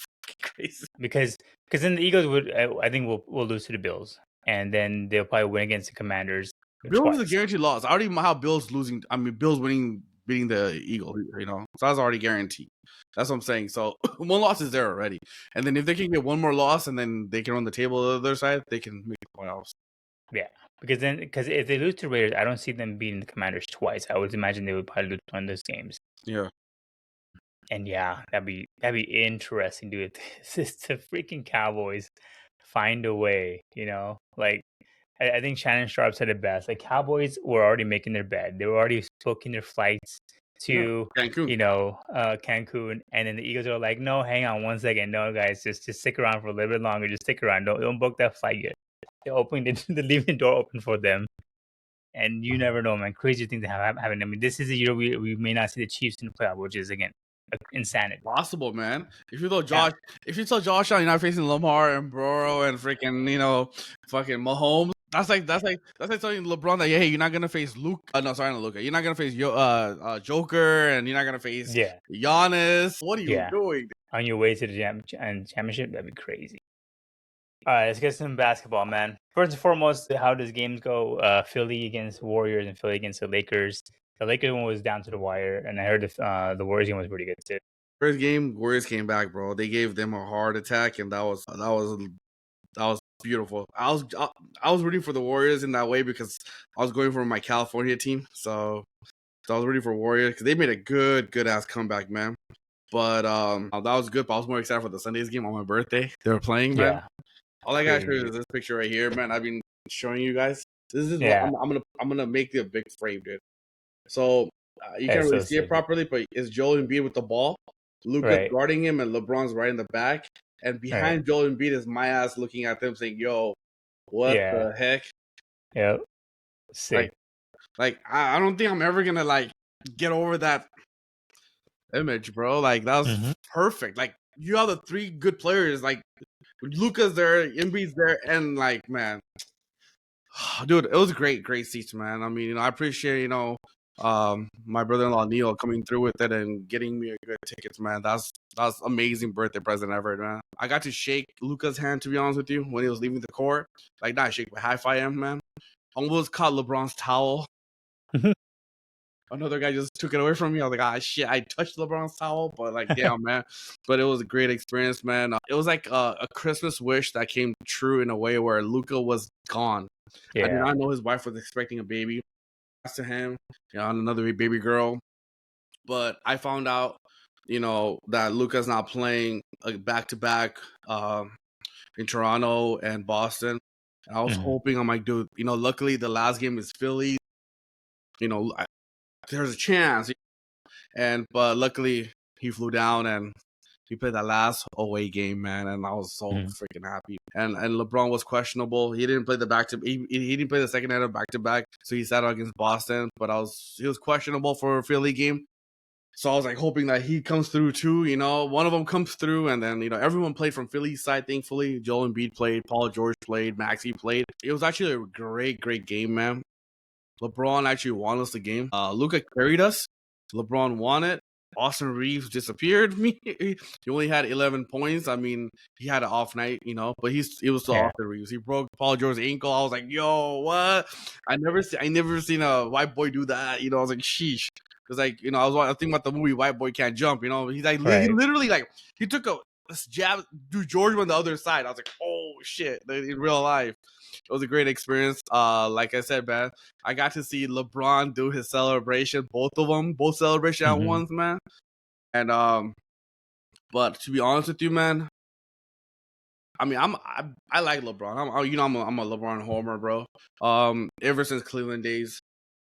crazy Because then the Eagles would, I think, will lose to the Bills, and then they'll probably win against the Commanders. Bills is a guaranteed loss. I already know how Bills losing. I mean, Bills beating the Eagles. So that's already guaranteed. That's what I'm saying. So one loss is there already, and then if they can get one more loss, and then they can run the table on the other side, they can make the playoffs. Yeah, because if they lose to Raiders, I don't see them beating the Commanders twice. I would imagine they would probably lose one of those games. Yeah. And yeah, that'd be interesting, dude. It's the freaking Cowboys find a way, Like I think Shannon Sharp said it best. Like Cowboys were already making their bed. They were already booking their flights to Cancun. Cancun, and then the Eagles are like, no, hang on one second. No, guys, just stick around for a little bit longer. Just stick around. Don't book that flight yet. They're leaving the door open for them. And you never know, man. Crazy things have happened. I mean, this is a year we may not see the Chiefs in the playoff, which is again insanity. Possible, man. If you tell Josh out, you're not facing Lamar and Burrow and freaking fucking Mahomes. That's like telling LeBron that hey, you're not gonna face Luka. No, sorry, not Luka. You're not gonna face Joker, and you're not gonna face Giannis. What are you doing? On your way to the championship, that'd be crazy. All right, let's get some basketball, man. First and foremost, how does games go? Philly against Warriors and Philly against the Lakers. The Lakers one was down to the wire, and I heard the Warriors game was pretty good too. First game, Warriors came back, bro. They gave them a heart attack, and that was beautiful. I was rooting for the Warriors in that way because I was going for my California team, so I was rooting for Warriors because they made a good ass comeback, man. But that was good. But I was more excited for the Sunday's game on my birthday. They were playing, man. Yeah. All I got is this picture right here, man. I've been showing you guys. This is what I'm gonna make the big frame, dude. So you can't really see it properly, but it's Joel Embiid with the ball, Luka guarding him, and LeBron's right in the back. And behind Joel Embiid is my ass looking at them, saying, "Yo, what the heck?" Yep. Sick. Like I don't think I'm ever gonna get over that image, bro. Like that was perfect. Like you have the 3 good players. Like Luka's there, Embiid's there, and man, dude, it was great seats, man. I mean, I appreciate my brother-in-law Neil coming through with it and getting me a good tickets, man. That's amazing birthday present ever, man. I got to shake Luka's hand, to be honest with you, when he was leaving the court. Like not shake, but high-five him, man. Almost caught LeBron's towel. Another guy just took it away from me. I was like, ah, shit, I touched LeBron's towel, but damn, man. But it was a great experience, man. It was like a Christmas wish that came true in a way where Luka was gone. Yeah. I did not know his wife was expecting a baby. To him, another baby girl. But I found out, that Luka's not playing back-to-back in Toronto and Boston. And I was hoping, I'm like, dude, luckily the last game is Philly. There's a chance. But luckily he flew down and, We played that last away game, man, and I was so freaking happy. And LeBron was questionable. He didn't play the he didn't play the second night of back to back, so he sat out against Boston. But he was questionable for a Philly game. So I was like hoping that he comes through too, one of them comes through, and then everyone played from Philly's side. Thankfully, Joel Embiid played, Paul George played, Maxey played. It was actually a great game, man. LeBron actually won us the game. Luka carried us. LeBron won it. Austin Reeves disappeared. He only had 11 points. I mean, he had an off night, but it was still Austin Reeves. He broke Paul George's ankle. I was like, yo, what? I never seen a white boy do that. I was like, sheesh. Because I was thinking about the movie White Boy Can't Jump. He's like, he literally he took a jab, dude. George on the other side. I was like, oh shit, in real life. It was a great experience. Like I said, man, I got to see LeBron do his celebration, both celebration at once, man. And but to be honest with you, man, I mean, I like LeBron. I'm a LeBron homer, bro. Ever since Cleveland days.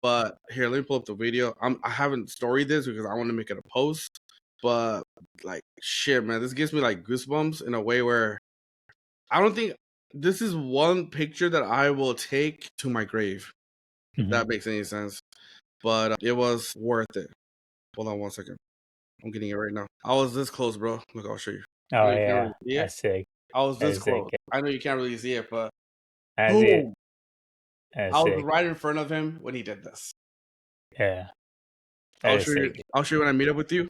But here, let me pull up the video. I haven't storied this because I want to make it a post. But like shit, man, this gives me like goosebumps in a way where I don't think this is one picture that I will take to my grave. If that makes any sense. But it was worth it. Hold on 1 second. I'm getting it right now. I was this close, bro. Look, I'll show you. Oh yeah, that's sick. I was this close. I know you can't really see it, but that's it. I was right in front of him when he did this. Yeah. I'll show you when I meet up with you.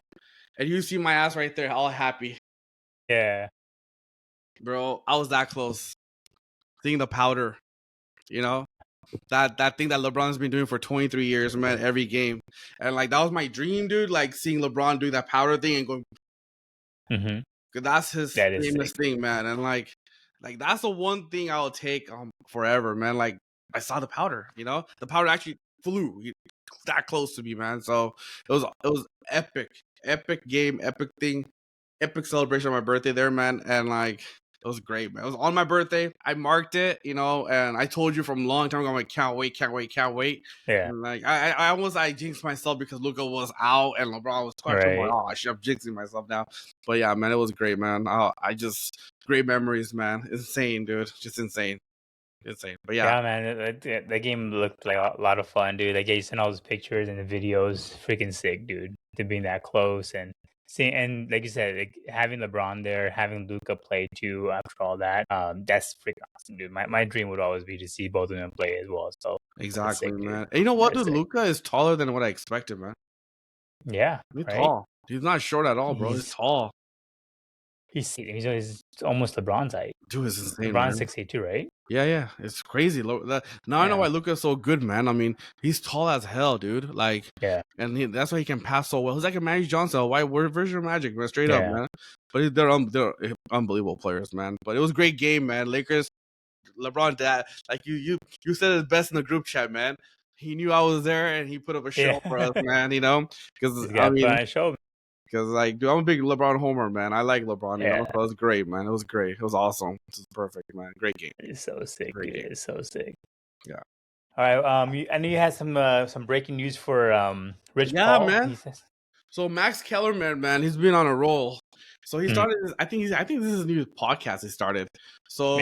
And you see my ass right there, all happy. Yeah. Bro, I was that close. Seeing the powder, that thing that LeBron's been doing for 23 years, man, every game. And like that was my dream, dude. Like seeing LeBron do that powder thing and going. Cause that's his famous thing, man. And like that's the one thing I'll take forever, man. Like I saw the powder, the powder actually flew that close to me, man. So it was epic game, epic thing, epic celebration on my birthday there, man. And like it was great, man. It was on my birthday. I marked it, and I told you from a long time ago, I'm like, can't wait. Yeah. And like I almost jinxed myself because Luka was out and LeBron was questionable. Right. Oh, shit, I'm jinxing myself now. But yeah, man, it was great, man. Great memories, man. Insane, dude. Just insane. But yeah, man, that game looked like a lot of fun, dude. Like you sent all those pictures and the videos, freaking sick, dude. To being that close and seeing, and like you said, like having LeBron there, having Luka play too after all that, that's freaking awesome, dude. My dream would always be to see both of them play as well. So exactly, sick, man. And you know what, dude? Luka is taller than what I expected, man. Yeah, he's tall. He's not short at all, bro. He's tall. He's almost LeBron's height. Dude, it's insane. LeBron's 6'2", right? Yeah, it's crazy. Now I know why Luka's so good, man. I mean, he's tall as hell, dude. Like, and that's why he can pass so well. He's like a Magic Johnson, a white version of Magic, man. Straight up, man. But they're unbelievable players, man. But it was a great game, man. Lakers, LeBron, that like you said it best in the group chat, man. He knew I was there, and he put up a show for us, man. Because I mean. Because, like, dude, I'm a big LeBron homer, man. I like LeBron, So it was great, man. It was great. It was awesome. It was perfect, man. Great game. It's so sick, dude. It's so sick. Yeah. All right. I know you had some breaking news for Rich Paul. Yeah, man. So Max Kellerman, man, he's been on a roll. So he started this, I think this is his new podcast he started. So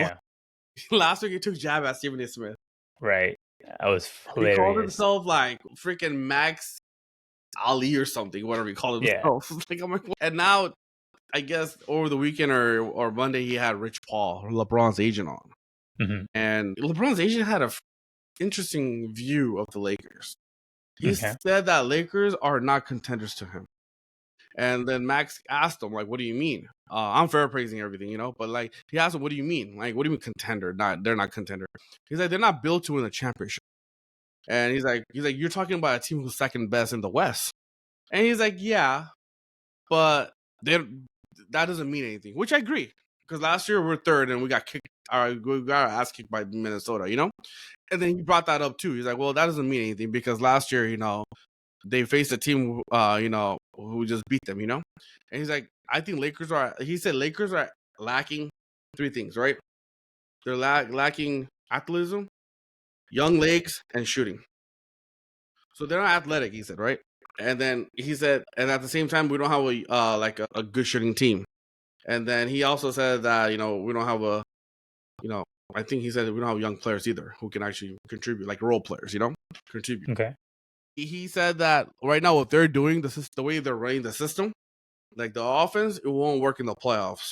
last week he took jab at Stephen A. Smith. Right. That was hilarious. He called himself like freaking Max Ali or something, whatever he called himself. And now, I guess over the weekend or Monday, he had Rich Paul, LeBron's agent, on. And LeBron's agent had a interesting view of the Lakers. He said that Lakers are not contenders to him. And then Max asked him, like, what do you mean? I'm paraphrasing everything, but like he asked him, what do you mean? Like, what do you mean contender? They're not contender. He's like, they're not built to win a championship. And he's like, you're talking about a team who's second best in the West. And he's like, yeah, but that doesn't mean anything, which I agree. Because last year we're third and we got kicked, we got our ass kicked by Minnesota, And then he brought that up too. He's like, well, that doesn't mean anything because last year, they faced a team, who just beat them, And he's like, I think Lakers are lacking three things, right? They're lacking athleticism, young legs, and shooting. So they're not athletic, he said, right? And then he said, and at the same time, we don't have a good shooting team. And then he also said that, we don't have I think he said that we don't have young players either who can actually contribute, like role players, contribute. Okay. He said that right now what they're doing, the way they're running the system, like the offense, it won't work in the playoffs.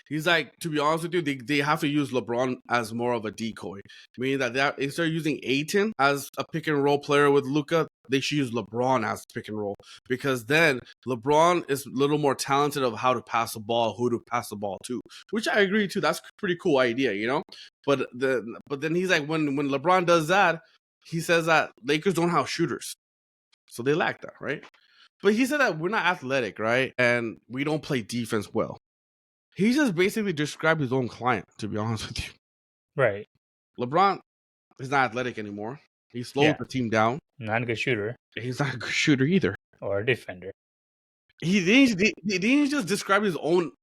He's like, to be honest with you, they have to use LeBron as more of a decoy, meaning that instead of using Ayton as a pick and roll player with Luka, they should use LeBron as pick and roll, because then LeBron is a little more talented of how to pass the ball, who to pass the ball to, which I agree to. That's a pretty cool idea, But then he's like, when LeBron does that, he says that Lakers don't have shooters, so they lack that, right? But he said that we're not athletic, right? And we don't play defense well. He just basically described his own client, to be honest with you. Right. LeBron is not athletic anymore. He slowed the team down. Not a good shooter. He's not a good shooter either. Or a defender. He didn't just describe his own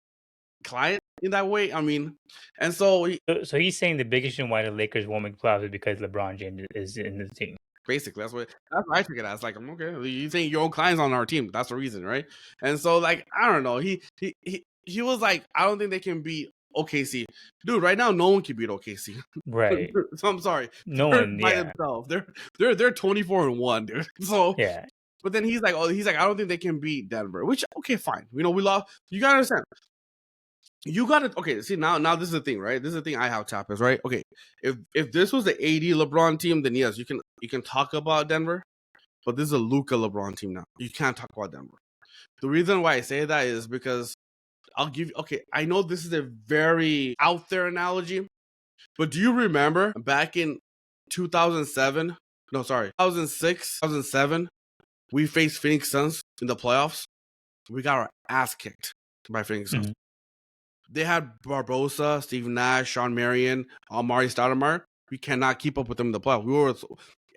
client in that way. I mean, and so he's saying the biggest reason why the Lakers won't make playoffs is because LeBron James is in the team. Basically, that's what I took it as. Like, I'm okay. You think your own client's on our team? That's the reason, right? And so, like, I don't know. He was like, I don't think they can beat OKC. Dude, right now no one can beat OKC. Right. So I'm sorry. No one by themselves. They're 24-1, dude. So yeah. But then he's like, I don't think they can beat Denver. Which, okay, fine. We lost. You gotta understand. You gotta see now this is the thing, right? This is the thing I have tap is, right? Okay. If this was the AD LeBron team, then yes, you can talk about Denver. But this is a Luka LeBron team now. You can't talk about Denver. The reason why I say that is because I know this is a very out there analogy, but do you remember back in 2006, 2007, we faced Phoenix Suns in the playoffs? We got our ass kicked by Phoenix Suns. They had Barbosa, Steve Nash, Sean Marion, Amari Stoudemire. We cannot keep up with them in the playoffs.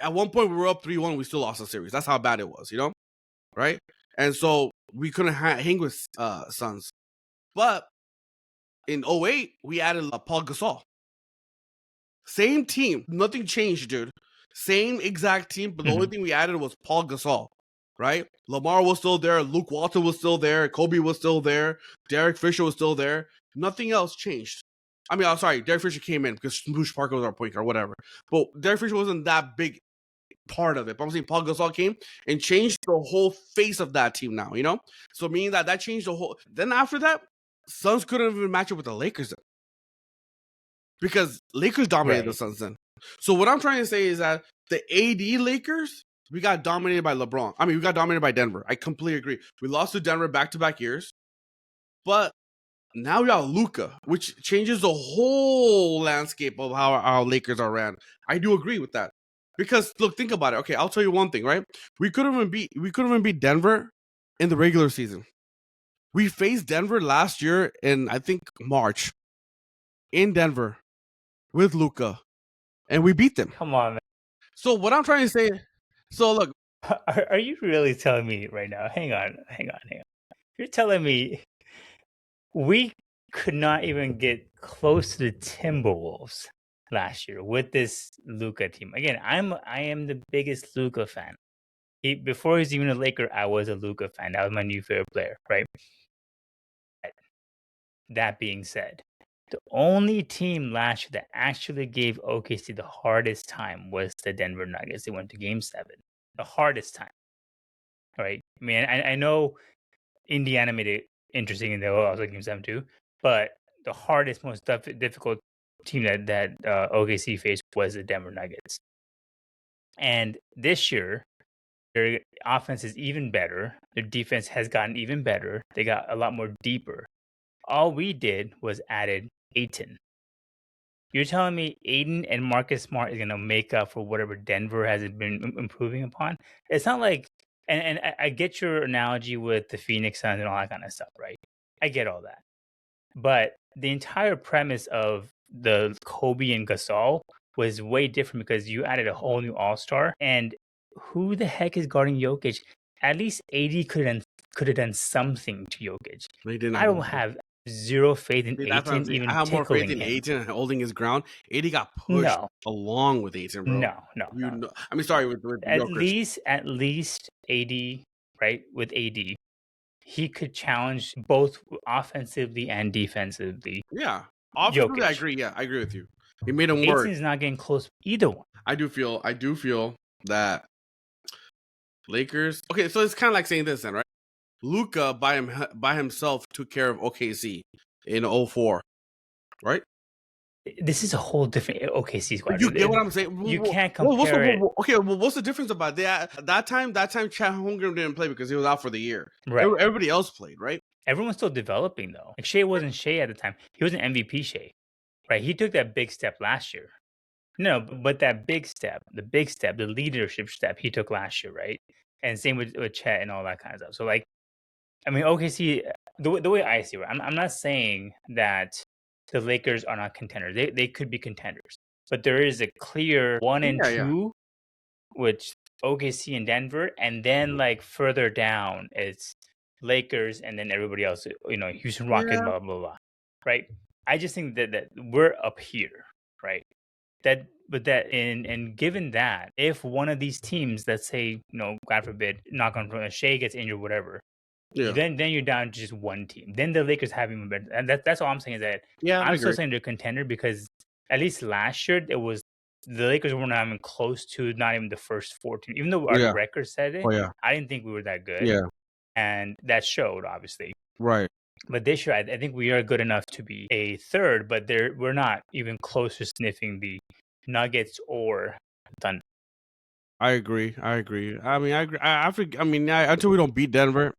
At one point, we were up 3-1. We still lost the series. That's how bad it was, right? And so we couldn't hang with Suns. But in 2008, we added Paul Gasol. Same team. Nothing changed, dude. Same exact team, but the only thing we added was Paul Gasol, right? Lamar was still there. Luke Walton was still there. Kobe was still there. Derek Fisher was still there. Nothing else changed. I mean, I'm sorry. Derek Fisher came in because Smoosh Parker was our point guard, whatever. But Derek Fisher wasn't that big part of it. But I'm saying Paul Gasol came and changed the whole face of that team now, So meaning that changed the whole... Then after that, Suns couldn't even match up with the Lakers then. Because Lakers dominated the Suns then. So what I'm trying to say is that the AD Lakers, we got dominated by LeBron. I mean, we got dominated by Denver. I completely agree. We lost to Denver back-to-back years. But now we got Luka, which changes the whole landscape of how our Lakers are ran. I do agree with that. Because, look, think about it. Okay, I'll tell you one thing, right? We couldn't even beat Denver in the regular season. We faced Denver last year in, I think, March. In Denver. With Luka. And we beat them. Come on, man. So what I'm trying to say... So, look... Are you really telling me right now? Hang on. You're telling me we could not even get close to the Timberwolves last year with this Luka team. Again, I am the biggest Luka fan. Before he was even a Laker, I was a Luka fan. That was my new favorite player, right? That being said, the only team last year that actually gave OKC the hardest time was the Denver Nuggets. They went to Game 7. The hardest time. All right? I mean, I know Indiana made it interesting in the also Game 7 too, but the hardest, most difficult team that OKC faced was the Denver Nuggets. And this year, their offense is even better. Their defense has gotten even better. They got a lot more deeper. All we did was added Ayton. You're telling me Aiden and Marcus Smart is going to make up for whatever Denver has been improving upon? It's not like, and I get your analogy with the Phoenix Suns and all that kind of stuff, right? I get all that. But the entire premise of the Kobe and Gasol was way different because you added a whole new all-star. And who the heck is guarding Jokic? At least AD could have done something to Jokic. I don't have zero faith in Ayton even I have more faith in him. Ayton holding his ground. AD got pushed along with Ayton, bro. No. I mean, sorry, with at least AD, right? With AD, he could challenge both offensively and defensively. Yeah. Offensively, I Jokic. agree. Yeah, I agree with you. He made him work. Jason's not getting close either one. I do feel that Lakers. Okay, so it's kind of like saying this then, right? Luka by himself took care of OKC in 04, right? This is a whole different OKC squad. You get what I'm saying? You can't compare it. Okay, well, what's the difference about that? That time, Chet Holmgren didn't play because he was out for the year. Right. Everybody else played, right? Everyone's still developing though. Like Shea wasn't Shea at the time. He was an MVP Shea, right? He took that big step last year. No, but that big step, the leadership step he took last year, right? And same with Chet and all that kind of stuff. So like, I mean, OKC, the way I see it, I'm not saying that the Lakers are not contenders. They could be contenders, but there is a clear 1 and 2, which OKC and Denver, and then like further down it's Lakers, and then everybody else. Houston Rockets, blah blah blah. Right? I just think that we're up here, right? And given that, if one of these teams, let's say, God forbid, knock on wood, Shea gets injured, whatever, then you're down to just one team. Then the Lakers have even better, and that's all I'm saying is that I'm still saying they're a contender because at least last year it was the Lakers were not even close to not even the first 14, even though our record said it. I didn't think we were that good, and that showed obviously, right? But this year, I think we are good enough to be a third, but we're not even close to sniffing the Nuggets or Thunder. I agree. I mean, I agree. Until we don't beat Denver,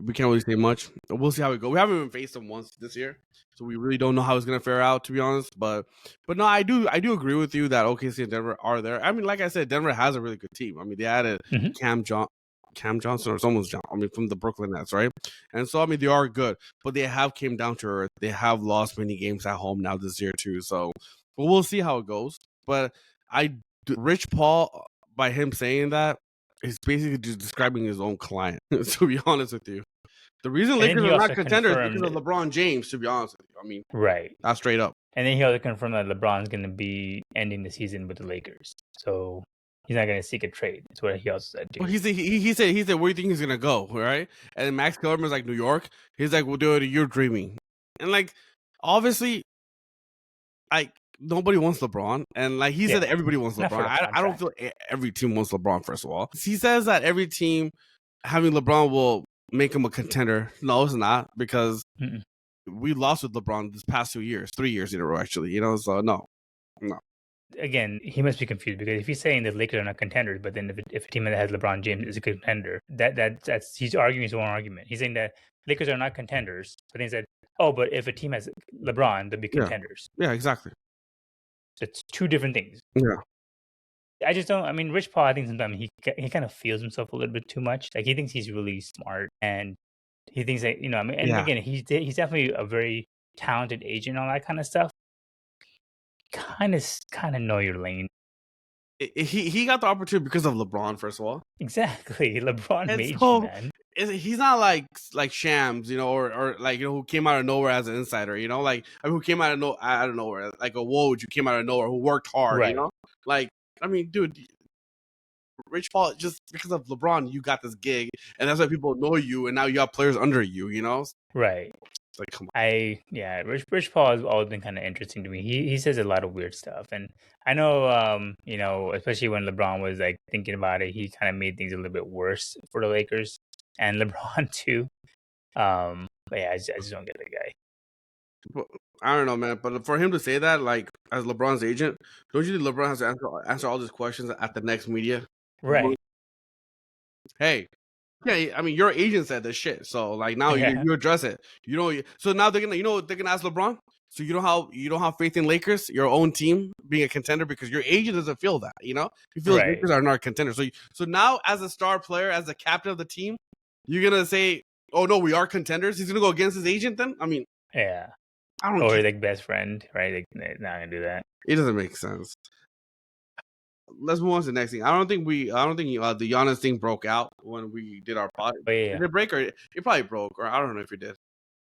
we can't really say much. We'll see how we go. We haven't even faced them once this year, so we really don't know how it's gonna fare out, to be honest. But no, I do agree with you that OKC and Denver are there. I mean, like I said, Denver has a really good team. I mean, they added Cam Johnson or someone's John. I mean, from the Brooklyn Nets, right? And so, I mean, they are good, but they have came down to earth. They have lost many games at home now this year too. So, but we'll see how it goes. But Rich Paul, by him saying that, is basically just describing his own client. To be honest with you, the reason Lakers are not contenders is because of LeBron James. To be honest with you, I mean, right, that's straight up. And then he also confirmed that LeBron's going to be ending the season with the Lakers. So he's not going to seek a trade. That's what he also said. Too. Well, he said, where do you think he's going to go, right? And then Max Kellerman's like, New York. He's like, well, dude, you're dreaming. And like, obviously, like, nobody wants LeBron. And like he said that everybody wants LeBron. I don't feel every team wants LeBron, first of all. He says that every team having LeBron will make him a contender. No, it's not, because we lost with LeBron this past 3 years in a row, actually. So no. Again, he must be confused, because if he's saying that Lakers are not contenders, but then if a team that has LeBron James is a contender, that's he's arguing his own argument. He's saying that Lakers are not contenders, but then he said, but if a team has LeBron, they'll be contenders. Yeah, exactly. So it's two different things. Yeah. I just don't. I mean, Rich Paul, I think sometimes he kind of feels himself a little bit too much. Like he thinks he's really smart, and he thinks that again, he's definitely a very talented agent, and all that kind of stuff. Kind of know your lane. He got the opportunity because of LeBron, first of all. Exactly, LeBron made you, man. He's not like Shams, or like who came out of nowhere as an insider, like who came out of nowhere, like a Woj who came out of nowhere, who worked hard, right. Like, I mean, dude, Rich Paul, just because of LeBron, you got this gig, and that's why people know you, and now you got players under you, Right. Like, come on. Rich Paul has always been kind of interesting to me. He says a lot of weird stuff, and I know, especially when LeBron was like thinking about it, he kind of made things a little bit worse for the Lakers and LeBron too. But yeah, I just don't get the guy. Well, I don't know, man. But for him to say that, like, as LeBron's agent, don't you think LeBron has to answer all these questions at the next media? Right. Hey. Yeah, I mean, your agent said this shit, so like now you address it. So now they're gonna, they're gonna ask LeBron. So you don't have faith in Lakers, your own team being a contender, because your agent doesn't feel that. He feels Lakers are not a contender. So now, as a star player, as the captain of the team, you're gonna say, "Oh no, we are contenders." He's gonna go against his agent then. I mean, yeah, I don't. Or like best friend, right? Like, not gonna do that. It doesn't make sense. Let's move on to the next thing. I don't think the Giannis thing broke out when we did our pod. Did it break, or it probably broke, or I don't know if it did.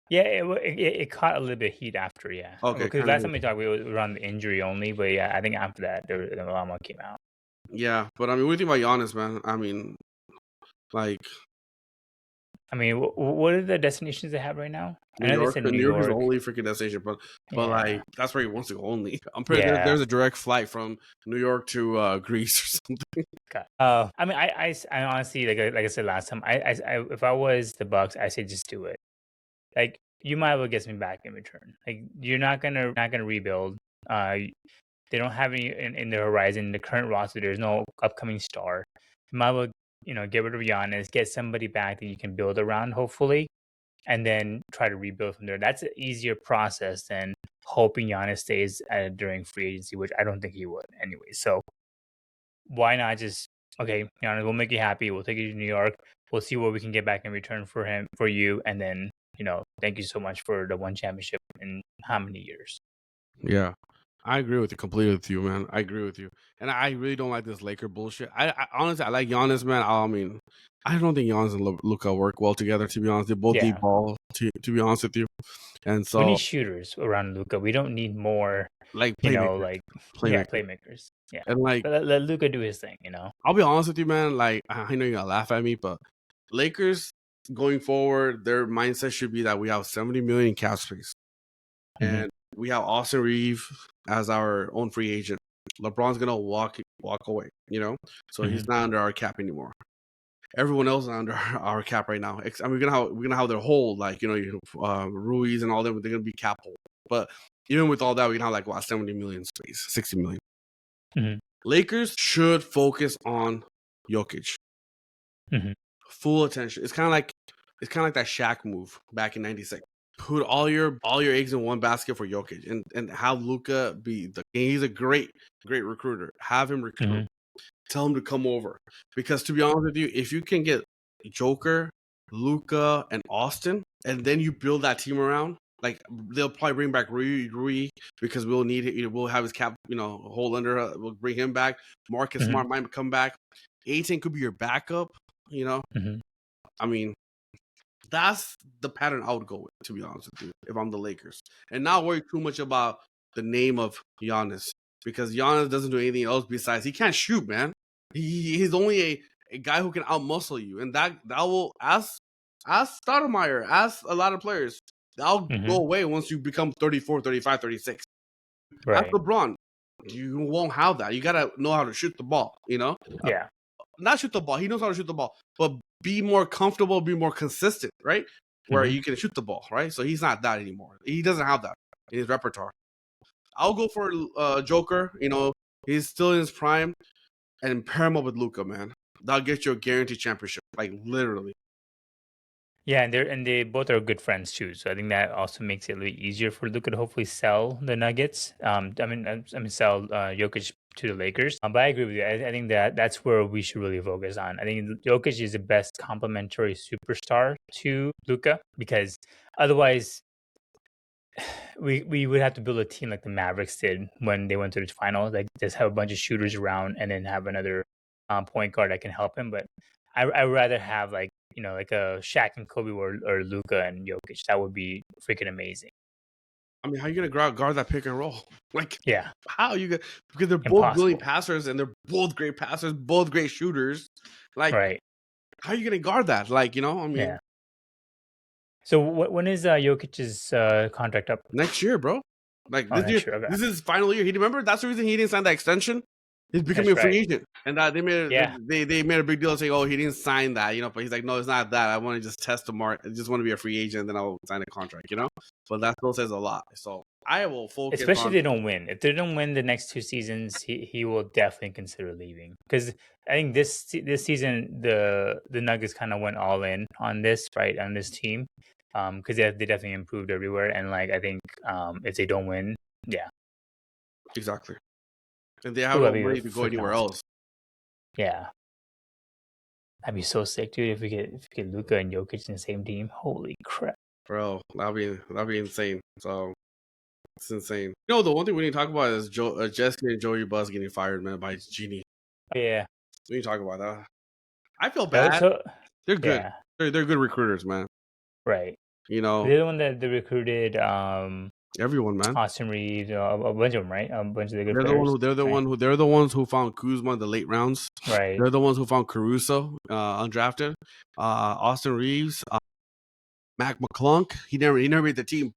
Yeah, it caught a little bit of heat after, yeah. Okay. Because last time we talked, we were on the injury only, but yeah, I think after that, a lot more came out. Yeah, but I mean, what do you think about Giannis, man? I mean, like, I mean, what are the destinations they have right now? I New know they York. said New New York is the York. only freaking destination, but Yeah. like that's where he wants to go only. I'm pretty Yeah. there's a direct flight from New York to Greece or something. I mean, I honestly, like I said last time, if I was the Bucks, I say just do it. Like, you might as well get me back in return. Like, you're not gonna rebuild. They don't have any in their horizon. The current roster, there's no upcoming star. You might as well, get rid of Giannis, get somebody back that you can build around, hopefully, and then try to rebuild from there. That's an easier process than hoping Giannis stays during free agency, which I don't think he would anyway. So why not just, okay, Giannis, we'll make you happy. We'll take you to New York. We'll see what we can get back in return for you, and then thank you so much for the one championship in how many years? Yeah. I agree with you completely with you, man. I agree with you. And I really don't like this Laker bullshit. I honestly I like Giannis, man. I mean, I don't think Giannis and Luka work well together, to be honest. They both need Yeah, ball, to be honest with you. And we so need shooters around Luca. We don't need more, like playmakers. like Playmakers. playmakers. Yeah, And like let Luca do his thing. I'll be honest with you, man. Like I know you're gonna laugh at me, but Lakers going forward, their mindset should be that we have 70 million in cap space. Mhm. And we have Austin Reeves as our own free agent. LeBron's gonna walk away, so he's Mhm. not under our cap anymore. Everyone else is under our cap right now. I mean, we're gonna have their whole Ruiz and all them. They're gonna be cap hold. But even with all that, we can have 70 million space, 60 million. Mhm. Lakers should focus on Jokic. Mhm. Full attention. It's kind of like that Shaq move back in '96. Put all your eggs in one basket for Jokic, and have Luka be he's a great recruiter. Have him recruit. Mhm. Tell him to come over, because to be honest with you, if you can get Joker, Luka, and Austin, and then you build that team around, they'll probably bring back Rui because we'll need it. We'll have his cap, hold under. We'll bring him back. Marcus Mhm. Smart might come back. 18 could be your backup. Mhm. I mean, that's the pattern I would go with, to be honest with you, if I'm the Lakers. And not worry too much about the name of Giannis, because Giannis doesn't do anything else besides he can't shoot, man. He's only a guy who can outmuscle you. And that will, ask Stoudemire, ask a lot of players, that'll go Mhm. away once you become 34, 35, 36. Ask Right. LeBron. You won't have that. You got to know how to shoot the ball, Yeah. not shoot the ball. He knows how to shoot the ball, but be more comfortable, be more consistent, right? Where Mhm. you can shoot the ball, right? So he's not that anymore. He doesn't have that in his repertoire. I'll go for Joker. He's still in his prime, and pair him up with Luka, man. That'll get you a guaranteed championship, literally. Yeah, they both are good friends too. So I think that also makes it a little easier for Luka to hopefully sell the Nuggets. Sell Jokic to the Lakers. But I agree with you. I think that's where we should really focus on. I think Jokic is the best complementary superstar to Luka, because otherwise we would have to build a team like the Mavericks did when they went to the finals. Like, just have a bunch of shooters around and then have another point guard that can help him. But I'd rather have like a Shaq and Kobe or Luka and Jokic. That would be freaking amazing. I mean, how are you gonna guard that pick and roll? Yeah, How you gonna? Because they're both brilliant impossible. passers and they're both great passers, both great shooters. Right. How are you gonna guard that? I mean, Yeah. So when is Jokic's contract up? next year, bro. Oh, This year, next year. Okay. this is his final year. He remember that's the reason he didn't sign that extension. He's becoming That's a free right. agent, and they made Yeah. they made a big deal saying, "Oh, he didn't sign that," But he's like, "No, it's not that. I want to just test the mark. I just want to be a free agent, then I'll sign a contract." But that still says a lot. So I will focus Especially if on they don't win. If they don't win the next 2 seasons, he will definitely consider leaving. Because I think this season the Nuggets kind of went all in on this, right, on this team, because they definitely improved everywhere. And I think if they don't win, yeah, exactly, and they have ooh, no that'd be money to go freaking anywhere awesome. else, Yeah, that'd be so sick, dude. If we get Luka and Jokic in the same team, holy crap! bro. That'd be insane. So it's insane. The one thing we need to talk about is Jessica and Joey Buzz getting fired, man, by Genie. Yeah, We need to talk about that. I feel that was bad. so. They're good. Yeah, They're good recruiters, man. right. You know, They're the one that they recruited. everyone, man. Austin Reeves, a bunch of them, right? A bunch of the good They're the one players, who right? they're the ones who found Kuzma in the late rounds. Right. They're the ones who found Caruso undrafted. Austin Reeves. Mac McClung. He never made the team.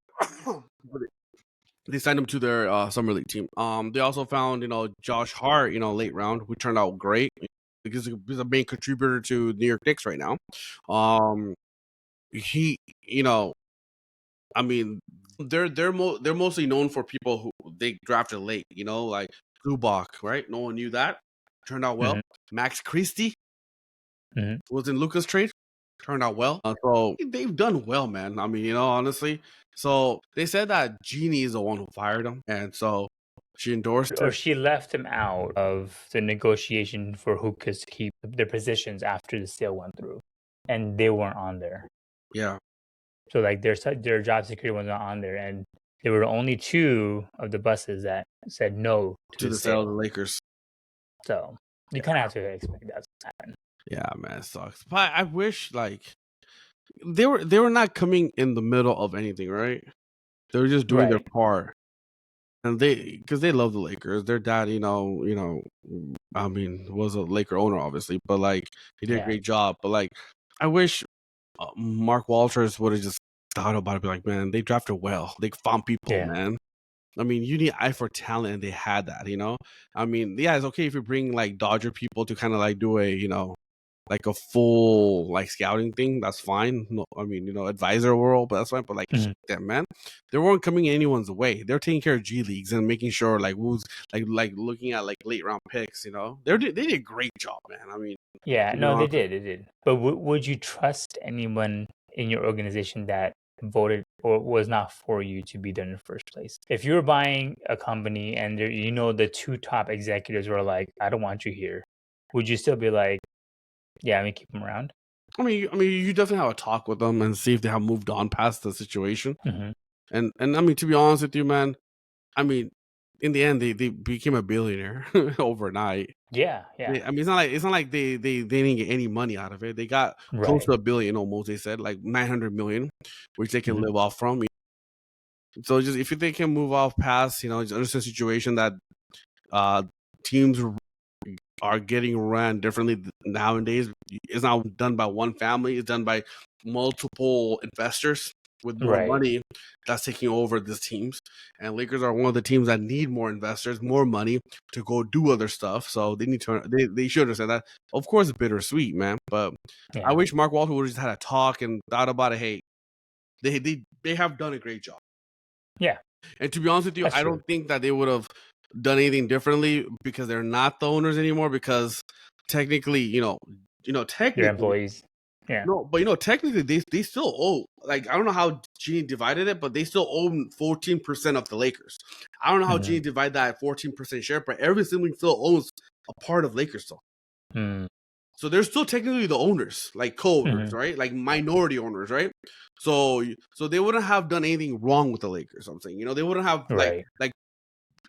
They signed him to their summer league team. They also found Josh Hart, late round, who turned out great because he's a main contributor to New York Knicks right now. He, I mean, they're mostly known for people who they drafted late, like Zubac, right? No one knew that. Turned out well. Max Christie was in Luka's trade. Turned out well. So they've done well, man. I mean, honestly. So they said that Jeannie is the one who fired him, and so she endorsed or it. she left him out of the negotiation for Hookahs to keep their positions after the sale went through, and they weren't on there. Yeah. So like their job security was not on there, and there were only 2 of the buses that said no to the sale of the Lakers. So you kind of have to expect that to happen. Yeah, man, it sucks. But I wish they were not coming in the middle of anything, right? They were just doing their part, and because they love the Lakers. Their dad, I mean, was a Laker owner, obviously, but he did a great job. But I wish Mark Walters would have just thought about it, be like, man, they drafted well. They found people, man. I mean, you need eye for talent, and they had that, I mean, yeah, it's okay if you bring Dodger people to kind of do a, a full scouting thing. That's fine. No, I mean, advisor world, but that's fine. But damn, man, they weren't coming anyone's way. They're taking care of G leagues and making sure who's looking at late round picks. They did a great job, man. I mean, they did. But would you trust anyone in your organization that voted or was not for you to be there in the first place? If you were buying a company and the 2 top executives were like, I don't want you here, would you still be like, yeah, let me keep them around? I mean, you definitely have a talk with them and see if they have moved on past the situation. And I mean, to be honest with you, man, I mean, in the end, they became a billionaire overnight. Yeah. I mean, it's not like they didn't get any money out of it. They got close to $1 billion, almost. They said 900 million, which they can live off from. So just if they can move off past, just understand the situation that teams are getting ran differently nowadays. It's not done by one family. It's done by multiple investors with more money that's taking over these teams. And Lakers are one of the teams that need more investors, more money to go do other stuff. So they need to they should understand that. Of course, it's bittersweet, man. But I wish Mark Walter would have just had a talk and thought about it. Hey, they have done a great job. Yeah. And to be honest with you, I don't think that they would have done anything differently because they're not the owners anymore. Because technically, technically, your employees. Yeah. No, but technically they still owe. I don't know how Genie divided it, but they still own 14% of the Lakers. I don't know how Genie divided that 14% share, but every sibling still owns a part of Lakers still. So they're still technically the owners, co-owners, right? Minority owners, right? So they wouldn't have done anything wrong with the Lakers. I'm saying, they wouldn't have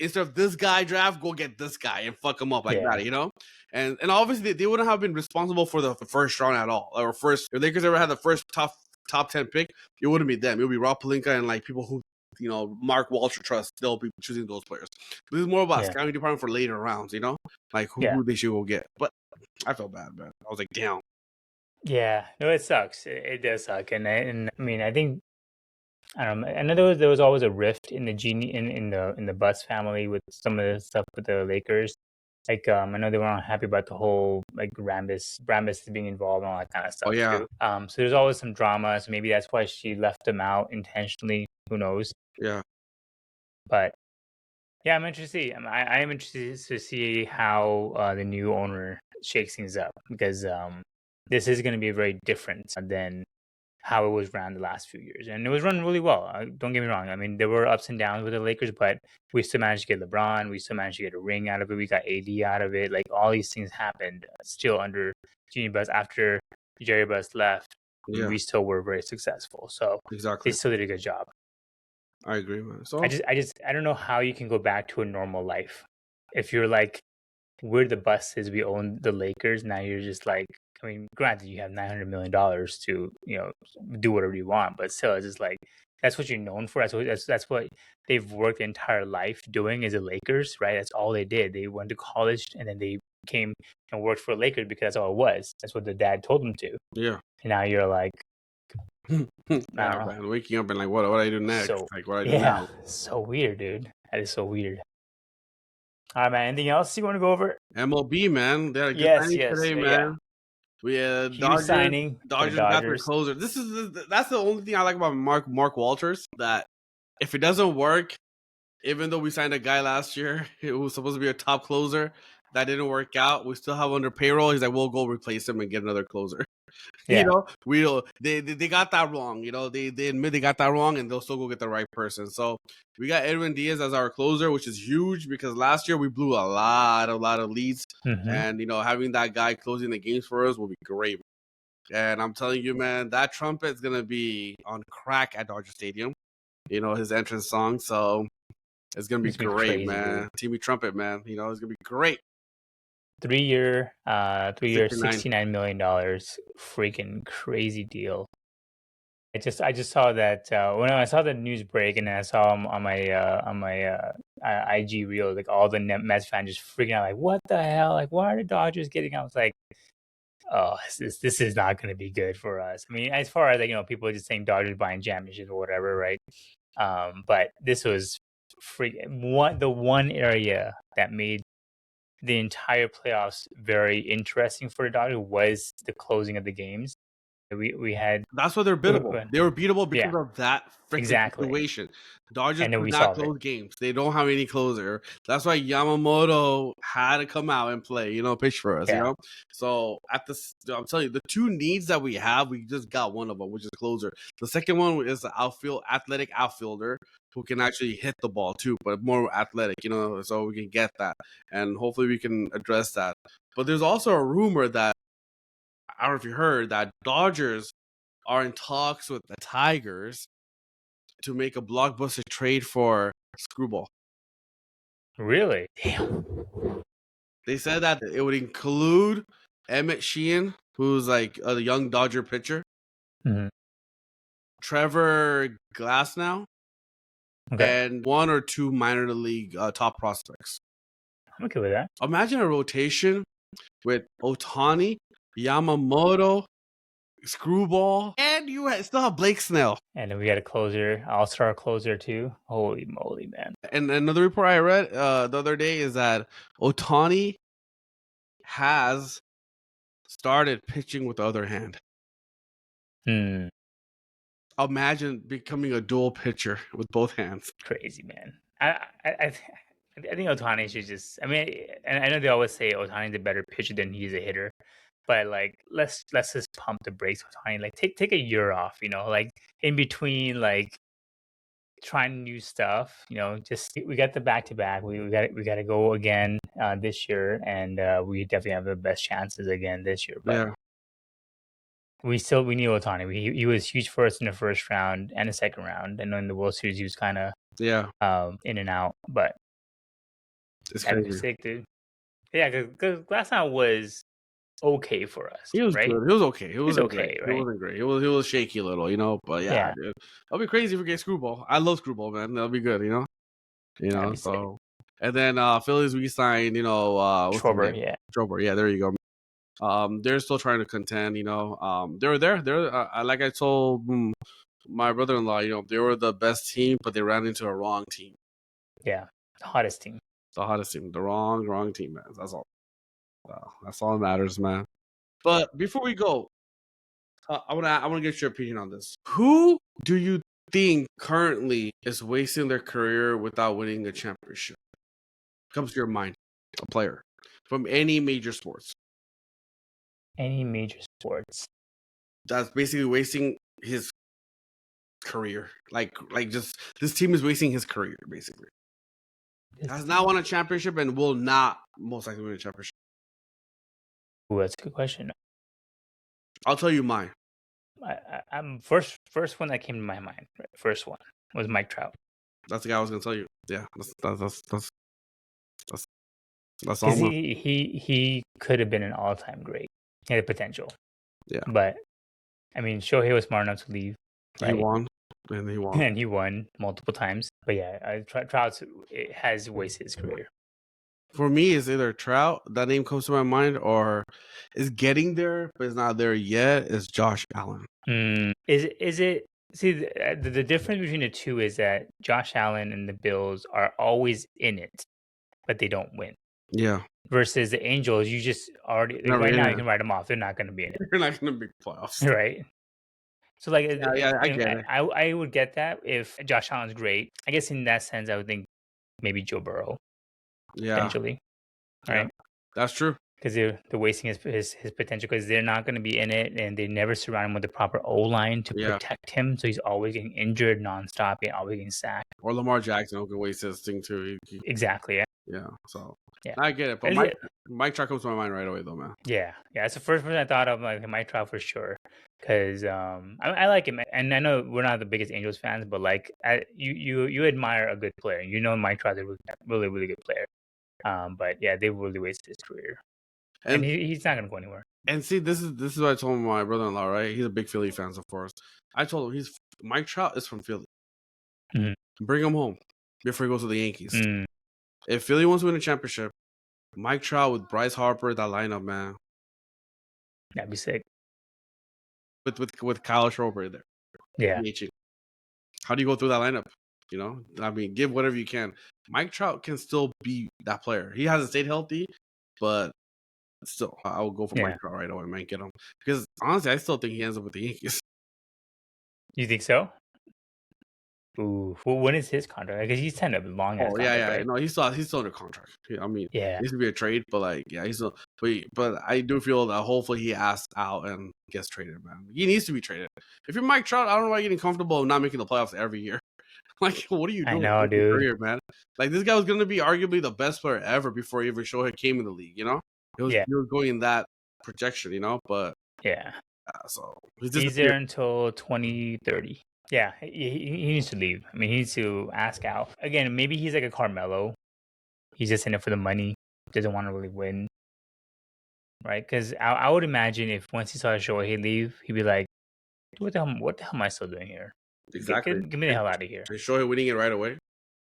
instead of this guy draft, go get this guy and fuck him up that, and obviously they wouldn't have been responsible for the first round at all, or first. If Lakers ever had the first top 10 pick, it wouldn't be them. It would be Rob Pelinka and people who Mark Walter trust. They'll be choosing those players. This is more about scouting department for later rounds, who they should go get. But I felt bad, man. I was like, damn. Yeah, no, it sucks. It does suck, and I mean, I think. I don't know. I know there was always a rift in the Genie in the Butts family with some of the stuff with the Lakers. I know they weren't happy about the whole Rambis being involved and all that kind of stuff. Oh yeah. Too. So there's always some drama. So maybe that's why she left them out intentionally. Who knows? Yeah. But yeah, I'm interested to see. I am interested to see how the new owner shakes things up, because this is going to be very different than how it was run the last few years. And it was run really well. Don't get me wrong. I mean, there were ups and downs with the Lakers, but we still managed to get LeBron. We still managed to get a ring out of it. We got AD out of it. All these things happened still under Jeanie Buss. After Jerry Buss left, we still were very successful. So exactly, they still did a good job. I agree, man. So I don't know how you can go back to a normal life if you're we're the Busses, we own the Lakers. Now you're just I mean, granted, you have $900 million to do whatever you want, but still, it's just that's what you're known for. That's what they've worked the entire life doing as the Lakers, right? That's all they did. They went to college and then they came and worked for the Lakers because that's all it was. That's what the dad told them to. Yeah. And now you're Yeah, I don't know. man. Waking up and like, what do I do next? So Like, what do I do yeah, now? so weird, dude. That is so weird. All right, man. Anything else you want to go over? MLB, man. They had a good Yes, signing yes, today, yeah. man. We had Huge Dodgers. signing for the Dodgers got their Dodgers. closer. That's the only thing I like about Mark Walters. That if it doesn't work, even though we signed a guy last year who was supposed to be a top closer, that didn't work out. We still have under payroll. He's like, we'll go replace him and get another closer. Yeah. We don't. They got that wrong. They admit they got that wrong, and they'll still go get the right person. So we got Edwin Diaz as our closer, which is huge because last year we blew a lot of leads, and having that guy closing the games for us will be great. And I'm telling you, man, that trumpet's gonna be on crack at Dodger Stadium. His entrance song, so it's gonna be great, crazy, man. dude. Timmy Trumpet, man. It's gonna be great. 3-year, $69 million, freaking crazy deal. I just saw that when I saw the news break, and then I saw him on my IG reel, like all the Mets fans just freaking out, like, what the hell? Like, why are the Dodgers getting out? I was like, oh, this is not going to be good for us. I mean, as far as like, people just saying Dodgers buying championships or whatever, right? But this was the one area that made the entire playoffs very interesting for the Dodgers was the closing of the games. We had That's why they're beatable. They were beatable because of that freaking situation. Dodgers do not close games. They don't have any closer. That's why Yamamoto had to come out and play, pitch for us, So I'm telling you, the two needs that we have, we just got one of them, which is closer. The second one is the athletic outfielder who can actually hit the ball too, but more athletic, so we can get that. And hopefully we can address that. But there's also a rumor that, I don't know if you heard, that Dodgers are in talks with the Tigers to make a blockbuster trade for Screwball. Really? Damn. They said that it would include Emmett Sheehan, who's like a young Dodger pitcher, Trevor Glasnow, and one or two minor league top prospects. I'm okay with that. Imagine a rotation with Ohtani, Yamamoto, Screwball, and you still have Blake Snell. And then we got a closer, all-star closer too. Holy moly, man. And another report I read the other day is that Ohtani has started pitching with the other hand. Imagine becoming a dual pitcher with both hands. Crazy, man. I think Ohtani should just. I mean, and I know they always say Ohtani's a better pitcher than he's a hitter, but like let's just pump the brakes, Ohtani. Like take a year off, like in between, like trying new stuff. Just we got the back-to-back. We got to go again this year, and we definitely have the best chances again this year. But we need Ohtani. He was huge for us in the first round and the second round, and in the World Series he was kind of in and out. But it's crazy. Sick, dude. Yeah, because last time was okay for us. He was right? good. He was okay. He was okay, great. right? He wasn't great. He was shaky a little, But yeah, dude. That'll be crazy if we get Screwball. I love Screwball, man. That'll be good, So, and then Phillies we signed, Schwarber, Schwarber, yeah, there you go. They're still trying to contend, They're there. Like I told my brother-in-law, they were the best team, but they ran into a wrong team. Yeah, the hottest team. The wrong team, man. That's all. That's all that matters, man. But before we go, I want to get your opinion on this. Who do you think currently is wasting their career without winning a championship? Comes to your mind, a player from any major sports. Any major sports. That's basically wasting his career. Like just this team is wasting his career, basically. Has not won a championship and will not most likely win a championship. Ooh, that's a good question. I'll tell you mine. I'm first one that came to my mind. Right? First one was Mike Trout. That's the guy I was going to tell you. Yeah, that's all. He could have been an all-time great. He had the potential. Yeah, but I mean, Shohei was smart enough to leave. Right? He won, and he won, and he won multiple times. But yeah, Trout has wasted his career. For me, it's either Trout. That name comes to my mind, or is getting there, but it's not there yet. Is Josh Allen? Is it? See, the difference between the two is that Josh Allen and the Bills are always in it, but they don't win. Yeah. Versus the Angels, you just already like, right now you can write them off. They're not going to be in it. They're not going to be playoffs, right? So like, yeah, I get it. I would get that if Josh Allen's great. I guess in that sense, I would think maybe Joe Burrow, potentially, right? That's true. Because they're wasting his potential because they're not going to be in it, and they never surround him with the proper O line to protect him. So he's always getting injured nonstop and always getting sacked. Or Lamar Jackson can waste his thing too. Exactly. Yeah. So I get it, but Mike Trout comes to my mind right away, though, man. Yeah, it's the first person I thought of. Like Mike Trout for sure, because I like him, and I know we're not the biggest Angels fans, but like you admire a good player. You know, Mike Trout's a really good player. But yeah, they really wasted his career. And he's not going to go anywhere. And see, this is what I told my brother-in-law, right? He's a big Philly fan, of course. I told him Mike Trout is from Philly. Mm-hmm. Bring him home before he goes to the Yankees. Mm. If Philly wants to win a championship, Mike Trout with Bryce Harper, that lineup, man. That'd be sick. With Kyle Schwarber there. Yeah. How do you go through that lineup? You know, I mean, give whatever you can. Mike Trout can still be that player. He hasn't stayed healthy, but still, I would go for Mike Trout right away, man. Get him. Because honestly, I still think he ends up with the Yankees. You think so? Ooh. Well, when is his contract? Because he's kind of long. Oh, yeah. Right? No, he's still under contract. I mean, it needs to be a trade, but like, yeah, he's still. But I do feel that hopefully he asks out and gets traded, man. He needs to be traded. If you're Mike Trout, I don't know why you're getting comfortable of not making the playoffs every year. Like, what are you doing? I know, dude. Career, man. Like, this guy was going to be arguably the best player ever before even Shohei came in the league, you know? He was going in that projection, you know? But, so. He's there until 2030. Yeah, he needs to leave. I mean, he needs to ask out. Again, maybe he's like a Carmelo. He's just in it for the money. Doesn't want to really win. Right? Because I would imagine if once he saw Shohei leave, he'd be like, what the hell am I still doing here? Exactly. Get me the hell out of here. Is Shohei winning it right away?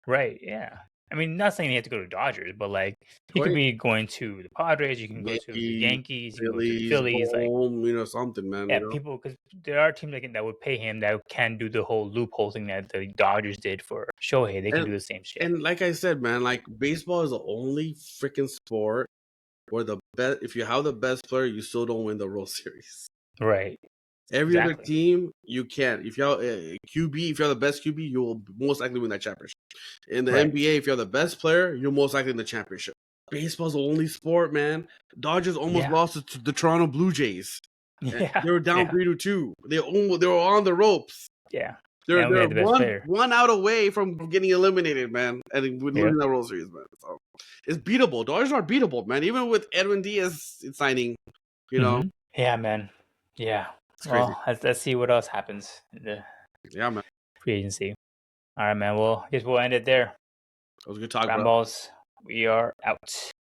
Right, yeah. I mean, not saying he had to go to Dodgers, but like he could be going to the Padres. You can go to the Yankees, you can go to the Phillies, home, you know, something, man. Yeah, people, because there are teams that would pay him that can do the whole loophole thing that the Dodgers did for Shohei. They can do the same shit. And like I said, man, like baseball is the only freaking sport where if you have the best player, you still don't win the World Series. Right. Every other team, you can. If you're QB, if you're the best QB, you will most likely win that championship. In the NBA, if you're the best player, you're most likely in the championship. Baseball's the only sport, man. Dodgers almost lost to the Toronto Blue Jays. Yeah, they were down 3-2. They were on the ropes. Yeah, they're one out away from getting eliminated, man, and winning the World Series, man. So it's beatable. Dodgers are beatable, man. Even with Edwin Diaz signing, you know. Yeah, man. Yeah. Well, let's see what else happens in the man. Free agency. All right, man. Well, I guess we'll end it there. That was a good talk, Balls. We are out.